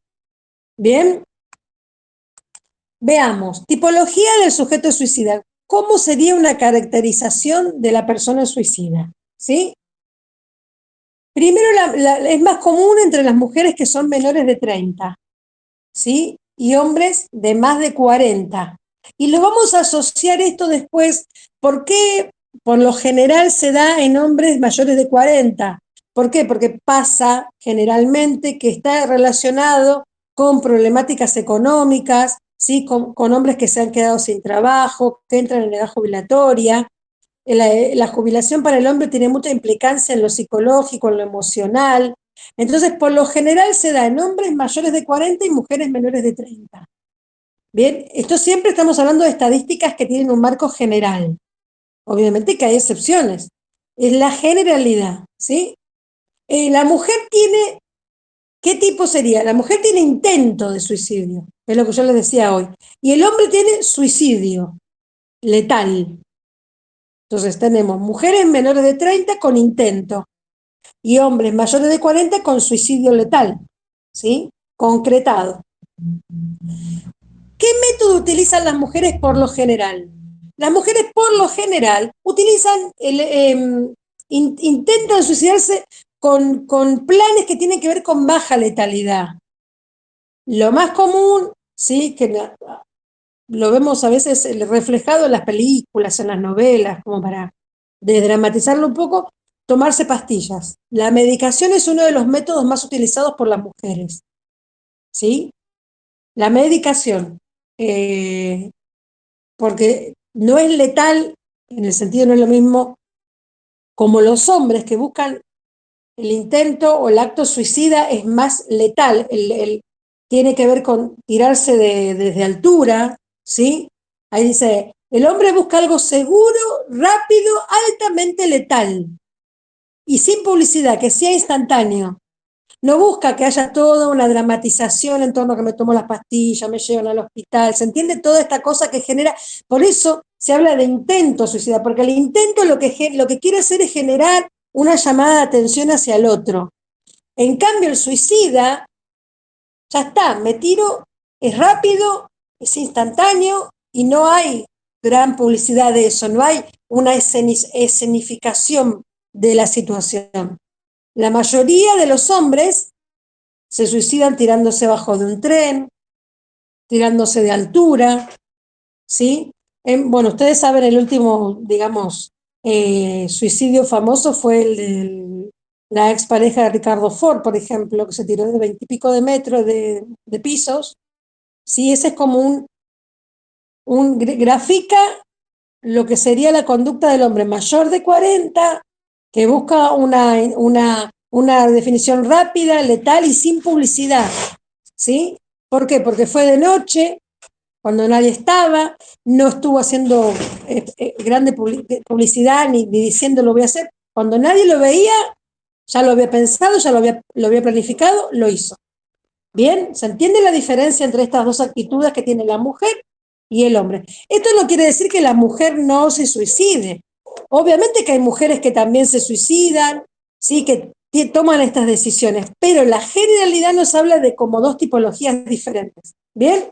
Bien, veamos, tipología del sujeto suicida. ¿Cómo sería una caracterización de la persona suicida? ¿Sí? Primero, es más común entre las mujeres que son menores de 30, ¿sí? Y hombres de más de 40. Y lo vamos a asociar esto después. ¿Por qué por lo general se da en hombres mayores de 40? ¿Por qué? Porque pasa generalmente que está relacionado con problemáticas económicas, ¿sí? Con hombres que se han quedado sin trabajo, que entran en edad jubilatoria. La jubilación para el hombre tiene mucha implicancia en lo psicológico, en lo emocional, Entonces, por lo general se da en hombres mayores de 40 y mujeres menores de 30. Bien, esto siempre estamos hablando de estadísticas que tienen un marco general. Obviamente que hay excepciones. Es la generalidad, ¿sí? La mujer tiene, ¿qué tipo sería? La mujer tiene intento de suicidio, es lo que yo les decía hoy. Y el hombre tiene suicidio letal. Entonces tenemos mujeres menores de 30 con intento y hombres mayores de 40 con suicidio letal, ¿sí? Concretado. ¿Qué método utilizan las mujeres por lo general? Las mujeres por lo general utilizan, intentan suicidarse con planes que tienen que ver con baja letalidad. Lo más común, sí, que lo vemos a veces reflejado en las películas, en las novelas, como para desdramatizarlo un poco, tomarse pastillas. La medicación es uno de los métodos más utilizados por las mujeres, ¿sí? La medicación, porque no es letal, en el sentido no es lo mismo como los hombres que buscan el intento o el acto suicida es más letal, tiene que ver con tirarse desde altura, ¿sí? Ahí dice, el hombre busca algo seguro, rápido, altamente letal y sin publicidad, que sea instantáneo. No busca que haya toda una dramatización en torno a que me tomo las pastillas, me llevan al hospital, ¿se entiende? Toda esta cosa que genera, por eso se habla de intento suicida, porque el intento lo que quiere hacer es generar una llamada de atención hacia el otro. En cambio, el suicida, ya está, me tiro, es rápido, es instantáneo y no hay gran publicidad de eso, no hay una escenificación de la situación. La mayoría de los hombres se suicidan tirándose bajo de un tren, tirándose de altura, ¿sí? Bueno, ustedes saben, el último, digamos, suicidio famoso fue el de la expareja de Ricardo Ford, por ejemplo, que se tiró de 20 y pico de metros de pisos, ¿sí? Ese es como grafica lo que sería la conducta del hombre mayor de 40 que busca una definición rápida, letal y sin publicidad, ¿sí? ¿Por qué? Porque fue de noche, cuando nadie estaba, no estuvo haciendo grande publicidad ni diciendo lo voy a hacer. Cuando nadie lo veía, ya lo había pensado, ya lo había planificado, lo hizo. ¿Bien? ¿Se entiende la diferencia entre estas dos actitudes que tiene la mujer y el hombre? Esto no quiere decir que la mujer no se suicide. Obviamente que hay mujeres que también se suicidan, ¿sí? Que toman estas decisiones, pero la generalidad nos habla de como dos tipologías diferentes. ¿Bien?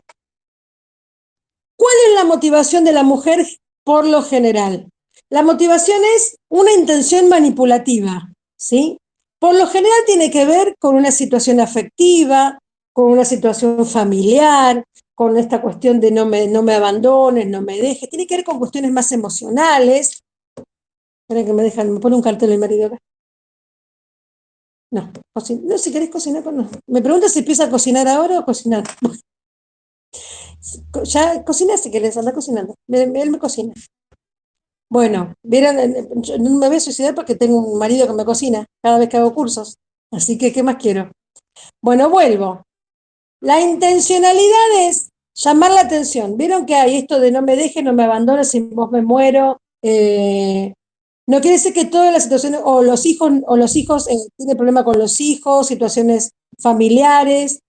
¿Cuál es la motivación de la mujer por lo general? La motivación es una intención manipulativa, ¿sí? Por lo general tiene que ver con una situación afectiva, con una situación familiar, con esta cuestión de no me abandones, no me dejes, tiene que ver con cuestiones más emocionales. Esperen que me pone un cartel el marido acá. No, si querés cocinar, pues no. Me pregunta si empieza a cocinar ahora o cocinar. Ya cocina si querés, anda cocinando. Él me cocina. Bueno, vieron, yo no me voy a suicidar porque tengo un marido que me cocina cada vez que hago cursos. Así que, ¿qué más quiero? Bueno, vuelvo. La intencionalidad es llamar la atención. ¿Vieron que hay esto de no me dejes, no me abandones, si vos me muero? No quiere decir que todas las situaciones, o los hijos tienen problema con los hijos, situaciones familiares.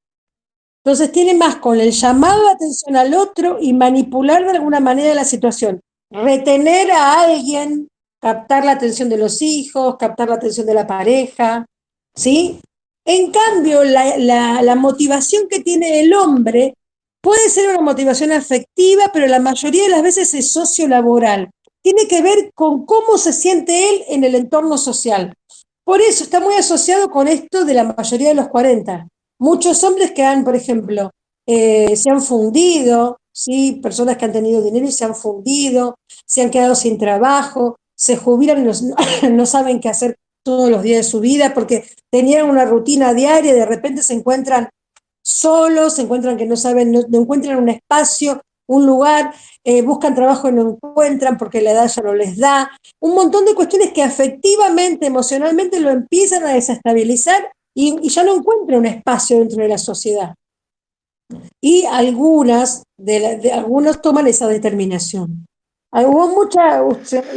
Entonces tiene más con el llamado de atención al otro y manipular de alguna manera la situación. Retener a alguien, captar la atención de los hijos, captar la atención de la pareja, ¿sí? En cambio, la motivación que tiene el hombre puede ser una motivación afectiva, pero la mayoría de las veces es sociolaboral. Tiene que ver con cómo se siente él en el entorno social. Por eso está muy asociado con esto de la mayoría de los 40. Muchos hombres que han, por ejemplo, se han fundido, ¿sí? Personas que han tenido dinero y se han fundido, se han quedado sin trabajo, se jubilan y no saben qué hacer todos los días de su vida porque tenían una rutina diaria y de repente se encuentran solos, se encuentran que no saben, no encuentran un espacio, un lugar, buscan trabajo y no encuentran porque la edad ya no les da. Un montón de cuestiones que afectivamente, emocionalmente lo empiezan a desestabilizar y ya no encuentra un espacio dentro de la sociedad. Y algunos toman esa determinación. Hubo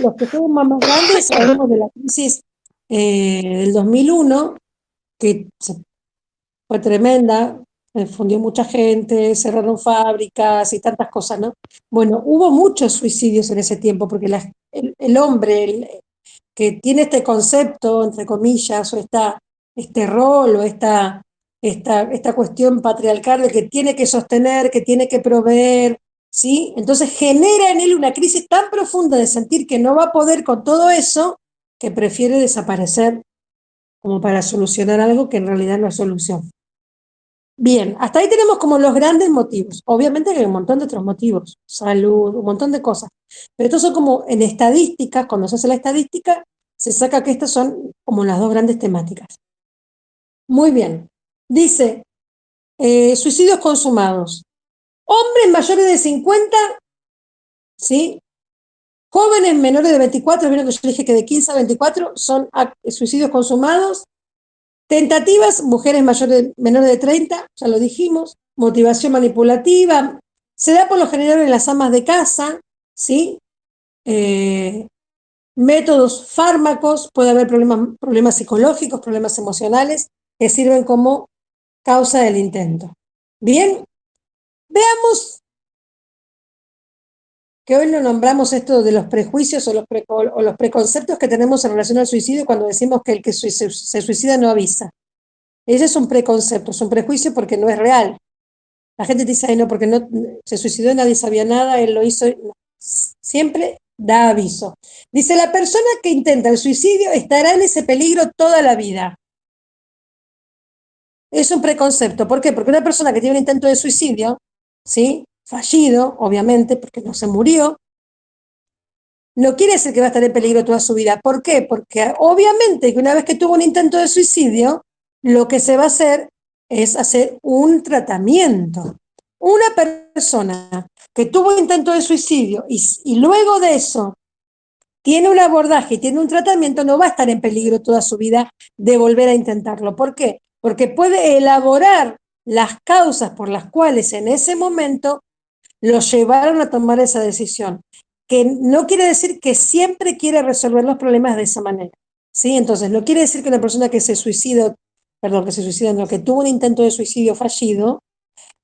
los que fueron más grandes, sabemos de la crisis del 2001, que fue tremenda, fundió mucha gente, cerraron fábricas y tantas cosas, ¿no? Bueno, hubo muchos suicidios en ese tiempo, porque el hombre que tiene este concepto, entre comillas, o este rol, o esta cuestión patriarcal de que tiene que sostener, que tiene que proveer, ¿sí? Entonces genera en él una crisis tan profunda de sentir que no va a poder con todo eso, que prefiere desaparecer como para solucionar algo que en realidad no es solución. Bien, hasta ahí tenemos como los grandes motivos. Obviamente que hay un montón de otros motivos, salud, un montón de cosas. Pero estos son como en estadísticas, cuando se hace la estadística, se saca que estas son como las dos grandes temáticas. Muy bien. Dice, suicidios consumados. Hombres mayores de 50, ¿sí? Jóvenes menores de 24, vieron que yo dije que de 15 a 24 son suicidios consumados. Tentativas, mujeres menores de 30, ya lo dijimos. Motivación manipulativa, se da por lo general en las amas de casa, ¿sí? Métodos, fármacos, puede haber problemas psicológicos, problemas emocionales, que sirven como causa del intento. Bien, veamos que hoy no nombramos esto de los prejuicios o los preconceptos que tenemos en relación al suicidio cuando decimos que el que se suicida no avisa. Ese es un preconcepto, es un prejuicio porque no es real. La gente te dice, ay, no, porque no se suicidó, nadie sabía nada, él lo hizo. No. Siempre da aviso. Dice, la persona que intenta el suicidio estará en ese peligro toda la vida. Es un preconcepto. ¿Por qué? Porque una persona que tiene un intento de suicidio, ¿sí? Fallido, obviamente, porque no se murió, no quiere decir que va a estar en peligro toda su vida. ¿Por qué? Porque obviamente que una vez que tuvo un intento de suicidio, lo que se va a hacer es hacer un tratamiento. Una persona que tuvo un intento de suicidio y luego de eso tiene un abordaje y tiene un tratamiento, no va a estar en peligro toda su vida de volver a intentarlo. ¿Por qué? Porque puede elaborar las causas por las cuales en ese momento lo llevaron a tomar esa decisión, que no quiere decir que siempre quiere resolver los problemas de esa manera, ¿sí? Entonces, no quiere decir que una persona que que tuvo un intento de suicidio fallido,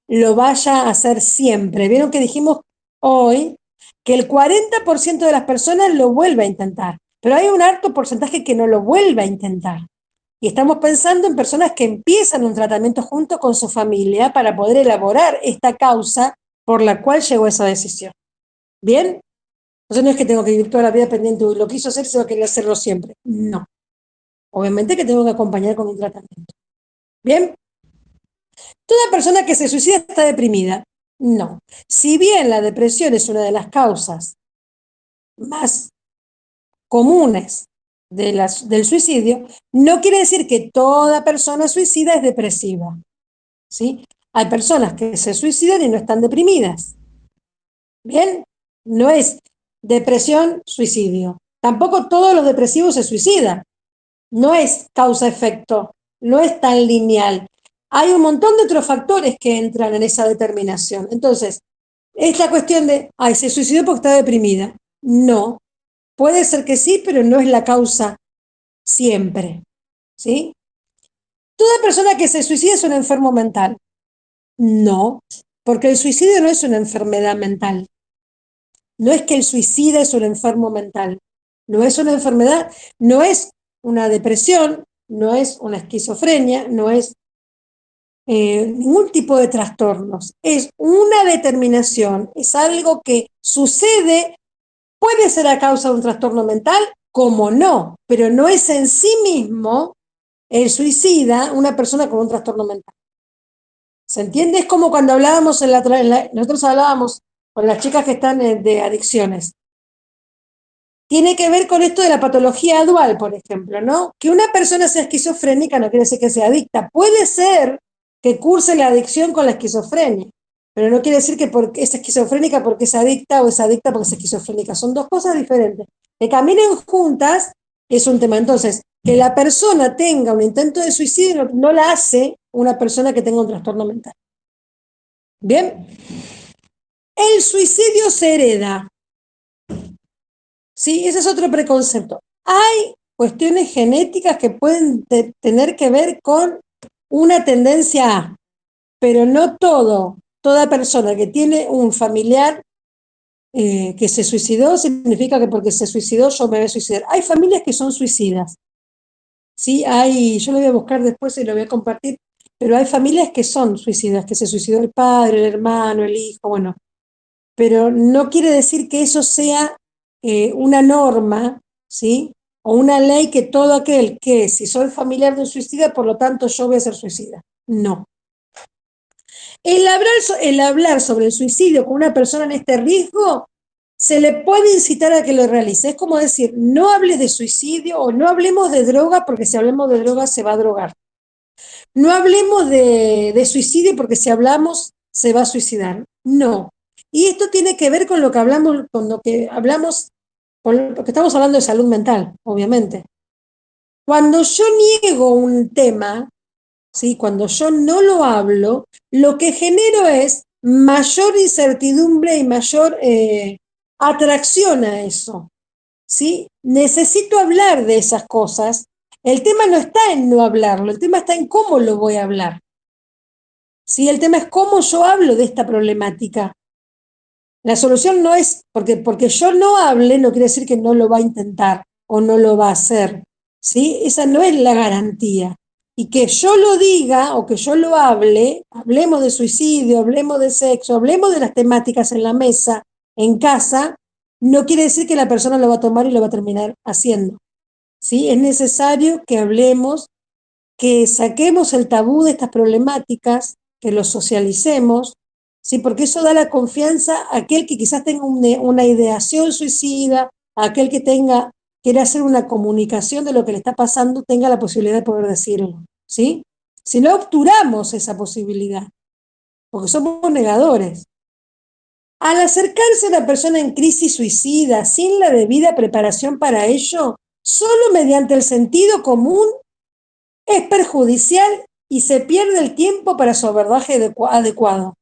lo vaya a hacer siempre. Vieron que dijimos hoy que el 40% de las personas lo vuelve a intentar, pero hay un alto porcentaje que no lo vuelve a intentar. Y estamos pensando en personas que empiezan un tratamiento junto con su familia para poder elaborar esta causa por la cual llegó a esa decisión. ¿Bien? Entonces no es que tengo que vivir toda la vida pendiente, lo quiso hacer, se va a querer hacerlo siempre. No. Obviamente que tengo que acompañar con un tratamiento. ¿Bien? ¿Toda persona que se suicida está deprimida? No. Si bien la depresión es una de las causas más comunes del suicidio, no quiere decir que toda persona suicida es depresiva, ¿sí? Hay personas que se suicidan y no están deprimidas. ¿Bien? No es depresión, suicidio. Tampoco todos los depresivos se suicidan. No es causa-efecto, no es tan lineal. Hay un montón de otros factores que entran en esa determinación. Entonces, es la cuestión de, ay, se suicidó porque está deprimida. No, puede ser que sí, pero no es la causa siempre, ¿sí? ¿Toda persona que se suicida es un enfermo mental? No, porque el suicidio no es una enfermedad mental. No es que el suicida es un enfermo mental, no es una enfermedad, no es una depresión, no es una esquizofrenia, no es ningún tipo de trastornos, es una determinación, es algo que sucede, puede ser a causa de un trastorno mental, como no, pero no es en sí mismo el suicida una persona con un trastorno mental. ¿Se entiende? Es como cuando hablábamos nosotros hablábamos con las chicas que están de adicciones. Tiene que ver con esto de la patología dual, por ejemplo, ¿no? Que una persona sea esquizofrénica no quiere decir que sea adicta. Puede ser que curse la adicción con la esquizofrenia, pero no quiere decir que porque es esquizofrénica porque es adicta o es adicta porque es esquizofrénica. Son dos cosas diferentes. Que caminen juntas es un tema. Entonces, que la persona tenga un intento de suicidio no la hace una persona que tenga un trastorno mental. Bien, el suicidio se hereda. Sí, ese es otro preconcepto. Hay cuestiones genéticas que pueden tener que ver con una tendencia a, pero no toda persona que tiene un familiar que se suicidó significa que porque se suicidó yo me voy a suicidar. Hay familias que son suicidas. Sí, yo lo voy a buscar después y lo voy a compartir, pero hay familias que son suicidas, que se suicidó el padre, el hermano, el hijo, bueno, pero no quiere decir que eso sea una norma, ¿sí? O una ley que todo aquel que, si soy familiar de un suicida, por lo tanto yo voy a ser suicida. No. El hablar sobre el suicidio con una persona en este riesgo se le puede incitar a que lo realice. Es como decir, no hables de suicidio o no hablemos de droga porque si hablemos de droga se va a drogar. No hablemos de suicidio porque si hablamos se va a suicidar. No. Y esto tiene que ver con lo que hablamos, con lo que estamos hablando de salud mental, obviamente. Cuando yo niego un tema, ¿sí? Cuando yo no lo hablo, lo que genero es mayor incertidumbre y mayor atracción a eso, ¿sí? Necesito hablar de esas cosas. El tema no está en no hablarlo, el tema está en cómo lo voy a hablar. ¿Sí? El tema es cómo yo hablo de esta problemática. La solución no es, porque yo no hable, no quiere decir que no lo va a intentar o no lo va a hacer. ¿Sí? Esa no es la garantía. Y que yo lo diga o que yo lo hable, hablemos de suicidio, hablemos de sexo, hablemos de las temáticas en la mesa, en casa, no quiere decir que la persona lo va a tomar y lo va a terminar haciendo. ¿Sí? Es necesario que hablemos, que saquemos el tabú de estas problemáticas, que lo socialicemos, ¿sí? Porque eso da la confianza a aquel que quizás tenga una ideación suicida, a aquel que quiera hacer una comunicación de lo que le está pasando, tenga la posibilidad de poder decirlo, ¿sí? Si no obturamos esa posibilidad, porque somos negadores. Al acercarse a una persona en crisis suicida sin la debida preparación para ello, solo mediante el sentido común es perjudicial y se pierde el tiempo para su abordaje adecuado.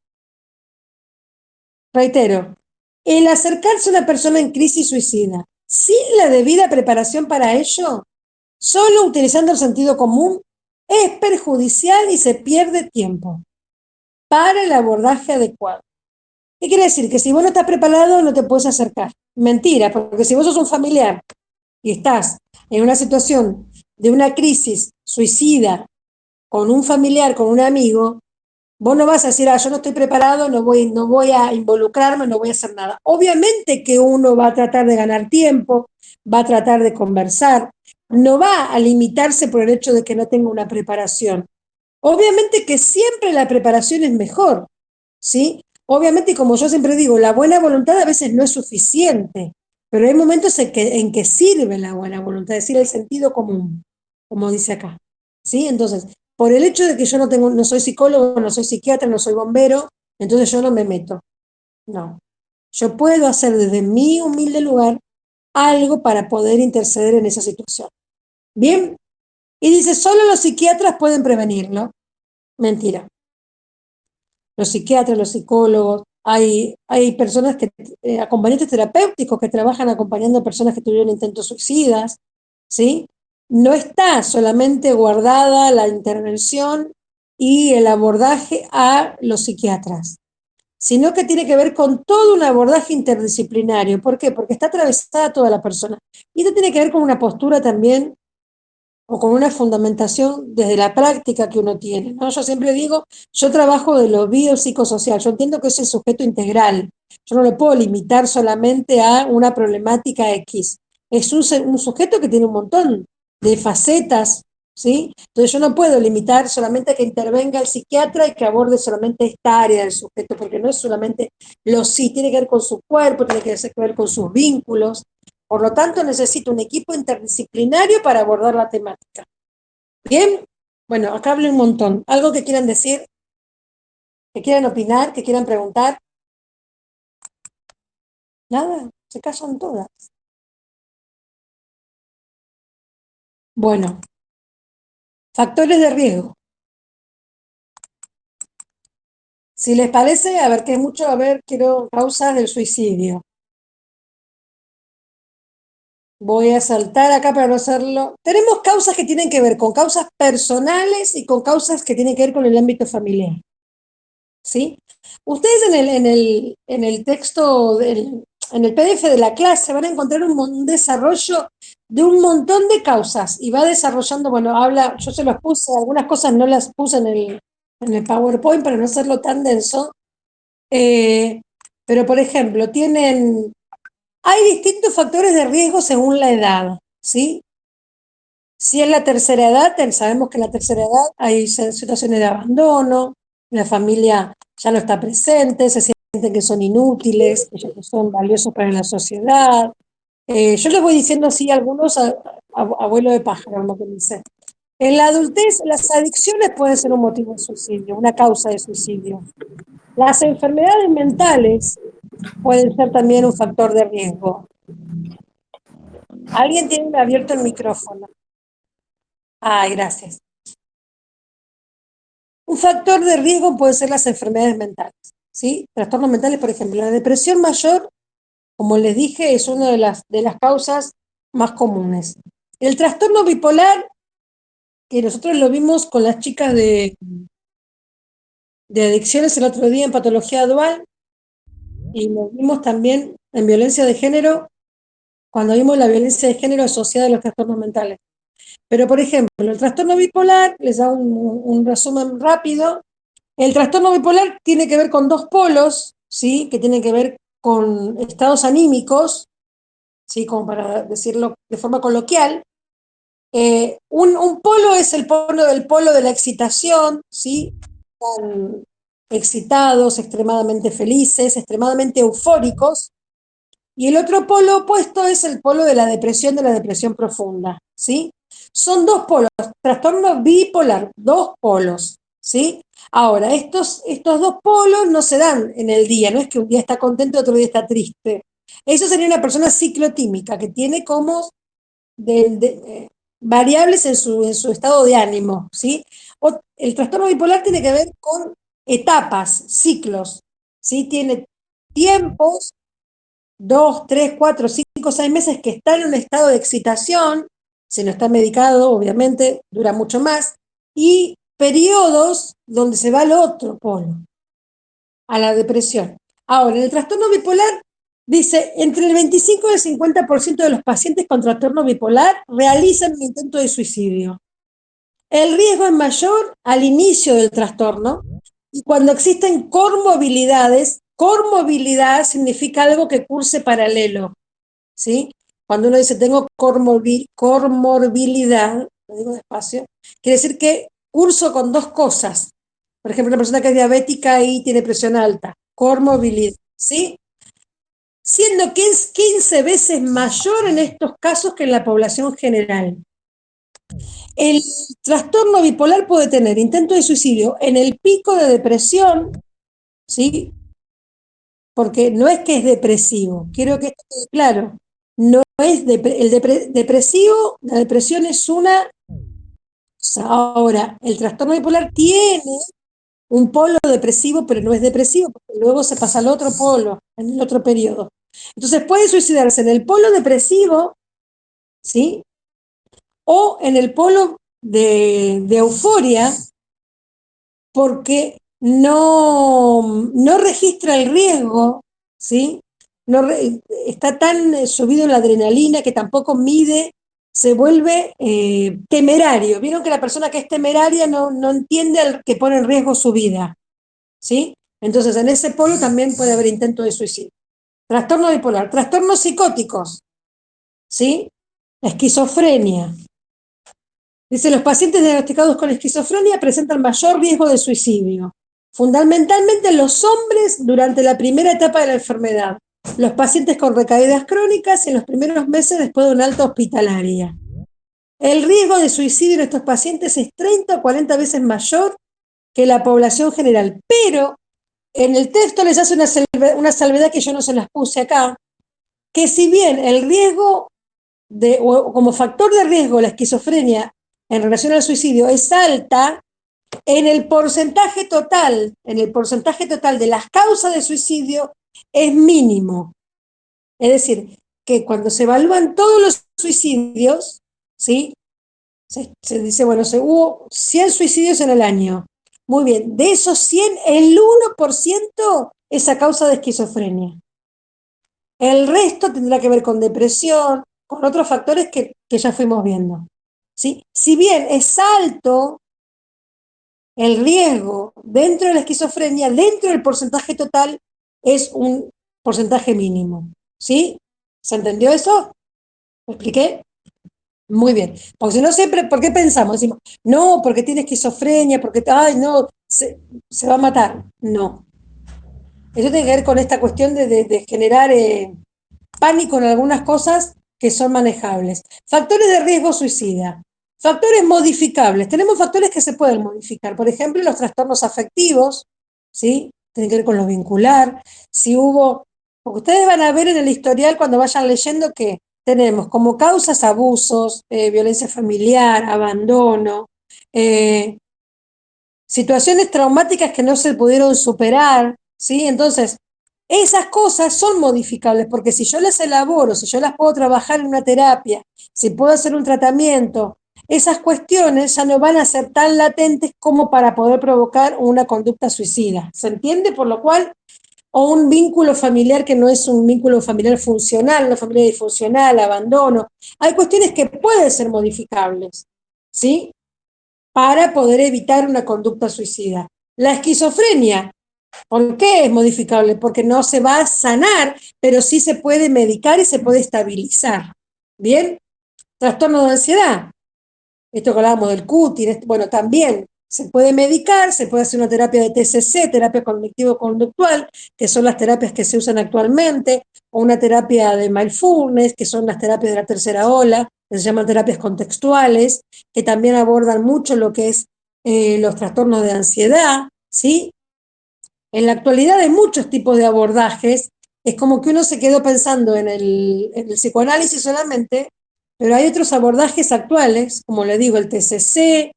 Reitero, el acercarse a una persona en crisis suicida sin la debida preparación para ello, solo utilizando el sentido común, es perjudicial y se pierde tiempo para el abordaje adecuado. ¿Qué quiere decir? Que si vos no estás preparado no te puedes acercar. Mentira, porque si vos sos un familiar y estás en una situación de una crisis suicida con un familiar, con un amigo, vos no vas a decir, yo no estoy preparado, no voy a involucrarme, no voy a hacer nada. Obviamente que uno va a tratar de ganar tiempo, va a tratar de conversar, no va a limitarse por el hecho de que no tenga una preparación. Obviamente que siempre la preparación es mejor, ¿sí? Obviamente, como yo siempre digo, la buena voluntad a veces no es suficiente, pero hay momentos en que sirve la buena voluntad, es decir, el sentido común, como dice acá, ¿sí? Entonces, por el hecho de que yo no soy psicólogo, no soy psiquiatra, no soy bombero, entonces yo no me meto. No. Yo puedo hacer desde mi humilde lugar algo para poder interceder en esa situación. Bien. Y dice, solo los psiquiatras pueden prevenirlo. Mentira. Los psiquiatras, los psicólogos, hay personas acompañantes terapéuticos que trabajan acompañando a personas que tuvieron intentos suicidas, ¿sí? No está solamente guardada la intervención y el abordaje a los psiquiatras, sino que tiene que ver con todo un abordaje interdisciplinario. ¿Por qué? Porque está atravesada toda la persona. Y esto tiene que ver con una postura también o con una fundamentación desde la práctica que uno tiene, ¿no? Yo siempre digo, yo trabajo de lo biopsicosocial, yo entiendo que es el sujeto integral, yo no lo puedo limitar solamente a una problemática X, es un sujeto que tiene un montón de facetas, ¿sí? Entonces yo no puedo limitar solamente a que intervenga el psiquiatra y que aborde solamente esta área del sujeto, porque no es solamente tiene que ver con su cuerpo, tiene que ver con sus vínculos. Por lo tanto, necesito un equipo interdisciplinario para abordar la temática. Bien, bueno, acá hablé un montón. ¿Algo que quieran decir? ¿Que quieran opinar? ¿Que quieran preguntar? Nada, se callan todas. Bueno, factores de riesgo. Si les parece, a ver, que es mucho, a ver, quiero causas del suicidio. Voy a saltar acá para no hacerlo. Tenemos causas que tienen que ver con causas personales y con causas que tienen que ver con el ámbito familiar. ¿Sí? Ustedes en el texto, en el PDF de la clase van a encontrar un desarrollo de un montón de causas y va desarrollando, bueno, habla, yo se los puse, algunas cosas no las puse en el PowerPoint para no hacerlo tan denso, pero por ejemplo, hay distintos factores de riesgo según la edad, ¿sí? Si es la tercera edad, sabemos que en la tercera edad hay situaciones de abandono, la familia ya no está presente, se sienten que son inútiles, que ya no son valiosos para la sociedad. Yo les voy diciendo así algunos abuelo de pájaro, como que dice. En la adultez, las adicciones pueden ser un motivo de suicidio, una causa de suicidio. Las enfermedades mentales pueden ser también un factor de riesgo. Alguien tiene abierto el micrófono. Ay, gracias. Un factor de riesgo puede ser las enfermedades mentales, ¿sí? Trastornos mentales, por ejemplo, la depresión mayor, como les dije, es una de las causas más comunes. El trastorno bipolar, que nosotros lo vimos con las chicas de adicciones el otro día en patología dual, y lo vimos también en violencia de género, cuando vimos la violencia de género asociada a los trastornos mentales. Pero, por ejemplo, el trastorno bipolar, les da un resumen rápido. El trastorno bipolar tiene que ver con dos polos, ¿sí? Que tienen que ver con estados anímicos, ¿sí? Como para decirlo de forma coloquial. Un polo es el polo de la excitación, ¿sí? Están excitados, extremadamente felices, extremadamente eufóricos. Y el otro polo opuesto es el polo de la depresión profunda, ¿sí? Son dos polos, trastorno bipolar, dos polos, ¿sí? Ahora, estos dos polos no se dan en el día, no es que un día está contento y otro día está triste. Eso sería una persona ciclotímica, que tiene como variables en su estado de ánimo, ¿sí? El trastorno bipolar tiene que ver con etapas, ciclos, ¿sí? Tiene tiempos 2, 3, 4, 5, 6 meses que está en un estado de excitación, si no está medicado, obviamente, dura mucho más, y periodos donde se va al otro polo, a la depresión. Ahora, en el trastorno bipolar, dice, entre el 25 y el 50% de los pacientes con trastorno bipolar realizan un intento de suicidio. El riesgo es mayor al inicio del trastorno y cuando existen comorbilidades, comorbilidad significa algo que curse paralelo, ¿sí? Cuando uno dice tengo comorbilidad, lo digo despacio, quiere decir que curso con dos cosas. Por ejemplo, una persona que es diabética y tiene presión alta, comorbilidad, ¿sí? Siendo que es 15 veces mayor en estos casos que en la población general. El trastorno bipolar puede tener intento de suicidio en el pico de depresión, ¿sí? Porque no es que es depresivo, quiero que esto quede claro. No es depresivo, la depresión es una. Ahora, el trastorno bipolar tiene un polo depresivo, pero no es depresivo, porque luego se pasa al otro polo, en el otro periodo. Entonces puede suicidarse en el polo depresivo, ¿sí? O en el polo de euforia, porque no registra el riesgo, ¿sí? Está tan subido en la adrenalina que tampoco mide, se vuelve temerario. Vieron que la persona que es temeraria no entiende que pone en riesgo su vida, ¿sí? Entonces en ese polo también puede haber intento de suicidio. Trastorno bipolar, trastornos psicóticos, ¿sí? La esquizofrenia. Dice, los pacientes diagnosticados con esquizofrenia presentan mayor riesgo de suicidio, fundamentalmente los hombres durante la primera etapa de la enfermedad, los pacientes con recaídas crónicas y en los primeros meses después de una alta hospitalaria. El riesgo de suicidio en estos pacientes es 30 o 40 veces mayor que la población general, pero en el texto les hace una salvedad que yo no se las puse acá, que si bien el riesgo o como factor de riesgo la esquizofrenia en relación al suicidio es alta, en el porcentaje total de las causas de suicidio es mínimo. Es decir, que cuando se evalúan todos los suicidios, ¿sí? Se dice, bueno, hubo 100 suicidios en el año. Muy bien, de esos 100, el 1% es a causa de esquizofrenia. El resto tendrá que ver con depresión, con otros factores que ya fuimos viendo, ¿sí? Si bien es alto el riesgo dentro de la esquizofrenia, dentro del porcentaje total es un porcentaje mínimo, ¿sí? ¿Se entendió eso? ¿Lo expliqué? Muy bien, porque si no siempre, ¿por qué pensamos? Decimos, no, porque tiene esquizofrenia, porque, ay, no, se va a matar. No. Eso tiene que ver con esta cuestión de generar pánico en algunas cosas que son manejables. Factores de riesgo suicida. Factores modificables. Tenemos factores que se pueden modificar. Por ejemplo, los trastornos afectivos, ¿sí? Tienen que ver con lo vincular. Si hubo, porque ustedes van a ver en el historial cuando vayan leyendo que tenemos como causas abusos, violencia familiar, abandono, eh, situaciones traumáticas que no se pudieron superar, ¿sí? Entonces, esas cosas son modificables, porque si yo las elaboro, si yo las puedo trabajar en una terapia, si puedo hacer un tratamiento, esas cuestiones ya no van a ser tan latentes como para poder provocar una conducta suicida. ¿Se entiende? Por lo cual, o un vínculo familiar que no es un vínculo familiar funcional, una familia disfuncional, abandono. Hay cuestiones que pueden ser modificables, ¿sí? Para poder evitar una conducta suicida. La esquizofrenia, ¿por qué es modificable? Porque no se va a sanar, pero sí se puede medicar y se puede estabilizar. ¿Bien? Trastorno de ansiedad, esto que hablábamos del CUTI, bueno, también se puede medicar, se puede hacer una terapia de TCC, terapia cognitivo-conductual, que son las terapias que se usan actualmente, o una terapia de mindfulness, que son las terapias de la tercera ola, que se llaman terapias contextuales, que también abordan mucho lo que es los trastornos de ansiedad, ¿sí? En la actualidad hay muchos tipos de abordajes, es como que uno se quedó pensando en el psicoanálisis solamente, pero hay otros abordajes actuales, como le digo, el TCC,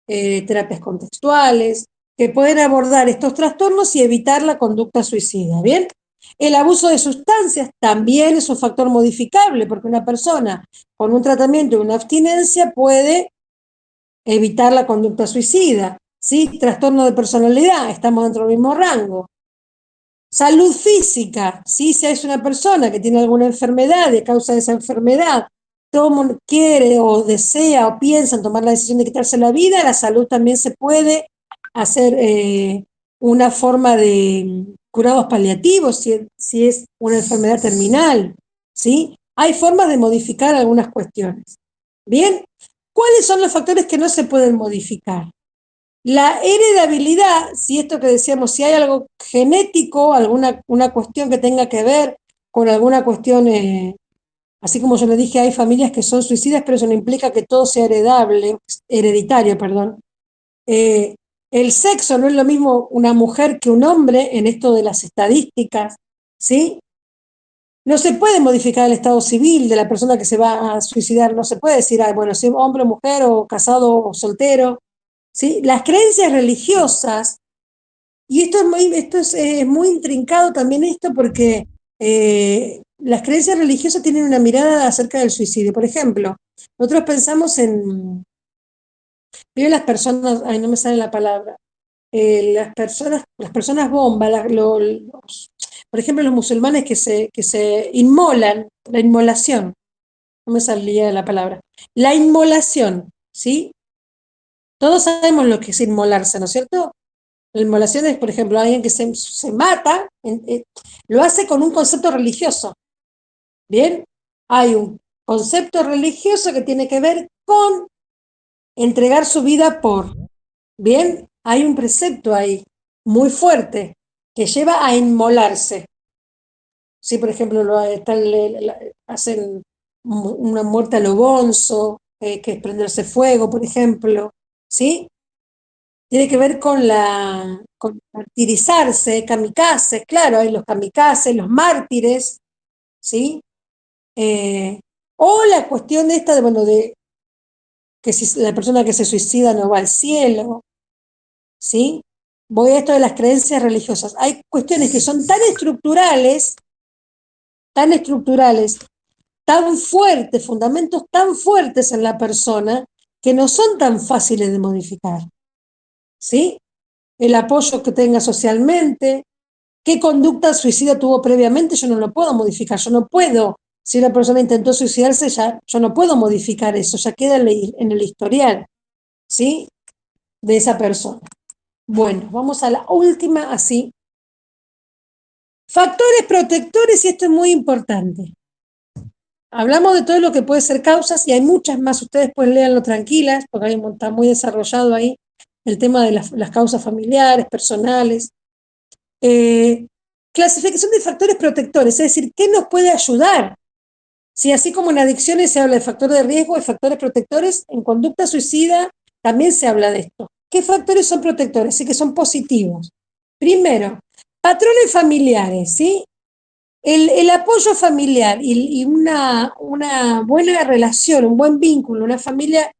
terapias contextuales, que pueden abordar estos trastornos y evitar la conducta suicida, ¿bien? El abuso de sustancias también es un factor modificable, porque una persona con un tratamiento de una abstinencia puede evitar la conducta suicida, ¿sí? Trastorno de personalidad, estamos dentro del mismo rango. Salud física, ¿sí? Si es una persona que tiene alguna enfermedad y a causa de esa enfermedad quiere o desea o piensa en tomar la decisión de quitarse la vida, la salud también se puede hacer una forma de cuidados paliativos si es una enfermedad terminal, ¿sí? Hay formas de modificar algunas cuestiones. Bien, ¿cuáles son los factores que no se pueden modificar? La heredabilidad, si esto que decíamos, si hay algo genético, una cuestión que tenga que ver con alguna cuestión, así como yo le dije, hay familias que son suicidas, pero eso no implica que todo sea hereditario, perdón. El sexo no es lo mismo una mujer que un hombre en esto de las estadísticas, ¿sí? No se puede modificar el estado civil de la persona que se va a suicidar, no se puede decir, bueno, si es hombre o mujer o casado o soltero, ¿sí? Las creencias religiosas, y esto es muy intrincado también esto porque las creencias religiosas tienen una mirada acerca del suicidio. Por ejemplo, nosotros pensamos veo las personas, ay, no me sale la palabra, las personas bomba, por ejemplo, los musulmanes que se inmolan, la inmolación, no me salía la palabra, la inmolación, ¿sí? Todos sabemos lo que es inmolarse, ¿no es cierto? La inmolación es, por ejemplo, alguien que se mata, lo hace con un concepto religioso, ¿bien? Hay un concepto religioso que tiene que ver con entregar su vida por, ¿bien? Hay un precepto ahí muy fuerte que lleva a inmolarse. Sí, por ejemplo, hacen una muerte a lo bonzo, que es prenderse fuego, por ejemplo, ¿sí? Tiene que ver con martirizarse, kamikazes, claro, hay los kamikazes, los mártires, ¿sí? Eh, O la cuestión esta de, bueno, de que si la persona que se suicida no va al cielo, ¿sí? Voy a esto de las creencias religiosas. Hay cuestiones que son tan estructurales, tan fuertes, fundamentos tan fuertes en la persona, que no son tan fáciles de modificar, ¿sí? El apoyo que tenga socialmente, qué conducta suicida tuvo previamente, yo no lo puedo modificar, yo no puedo, si una persona intentó suicidarse, ya, yo no puedo modificar eso, ya queda en el historial, ¿sí? De esa persona. Bueno, vamos a la última, así. Factores protectores, y esto es muy importante. Hablamos de todo lo que puede ser causas, y hay muchas más, ustedes pueden leerlo tranquilas, porque está muy desarrollado ahí el tema de las causas familiares, personales. Clasificación de factores protectores, es decir, ¿qué nos puede ayudar? Si así como en adicciones se habla de factores de riesgo y factores protectores, en conducta suicida también se habla de esto. ¿Qué factores son protectores? Sí, que son positivos. Primero, patrones familiares, ¿sí? El apoyo familiar y una buena relación, un buen vínculo, una familia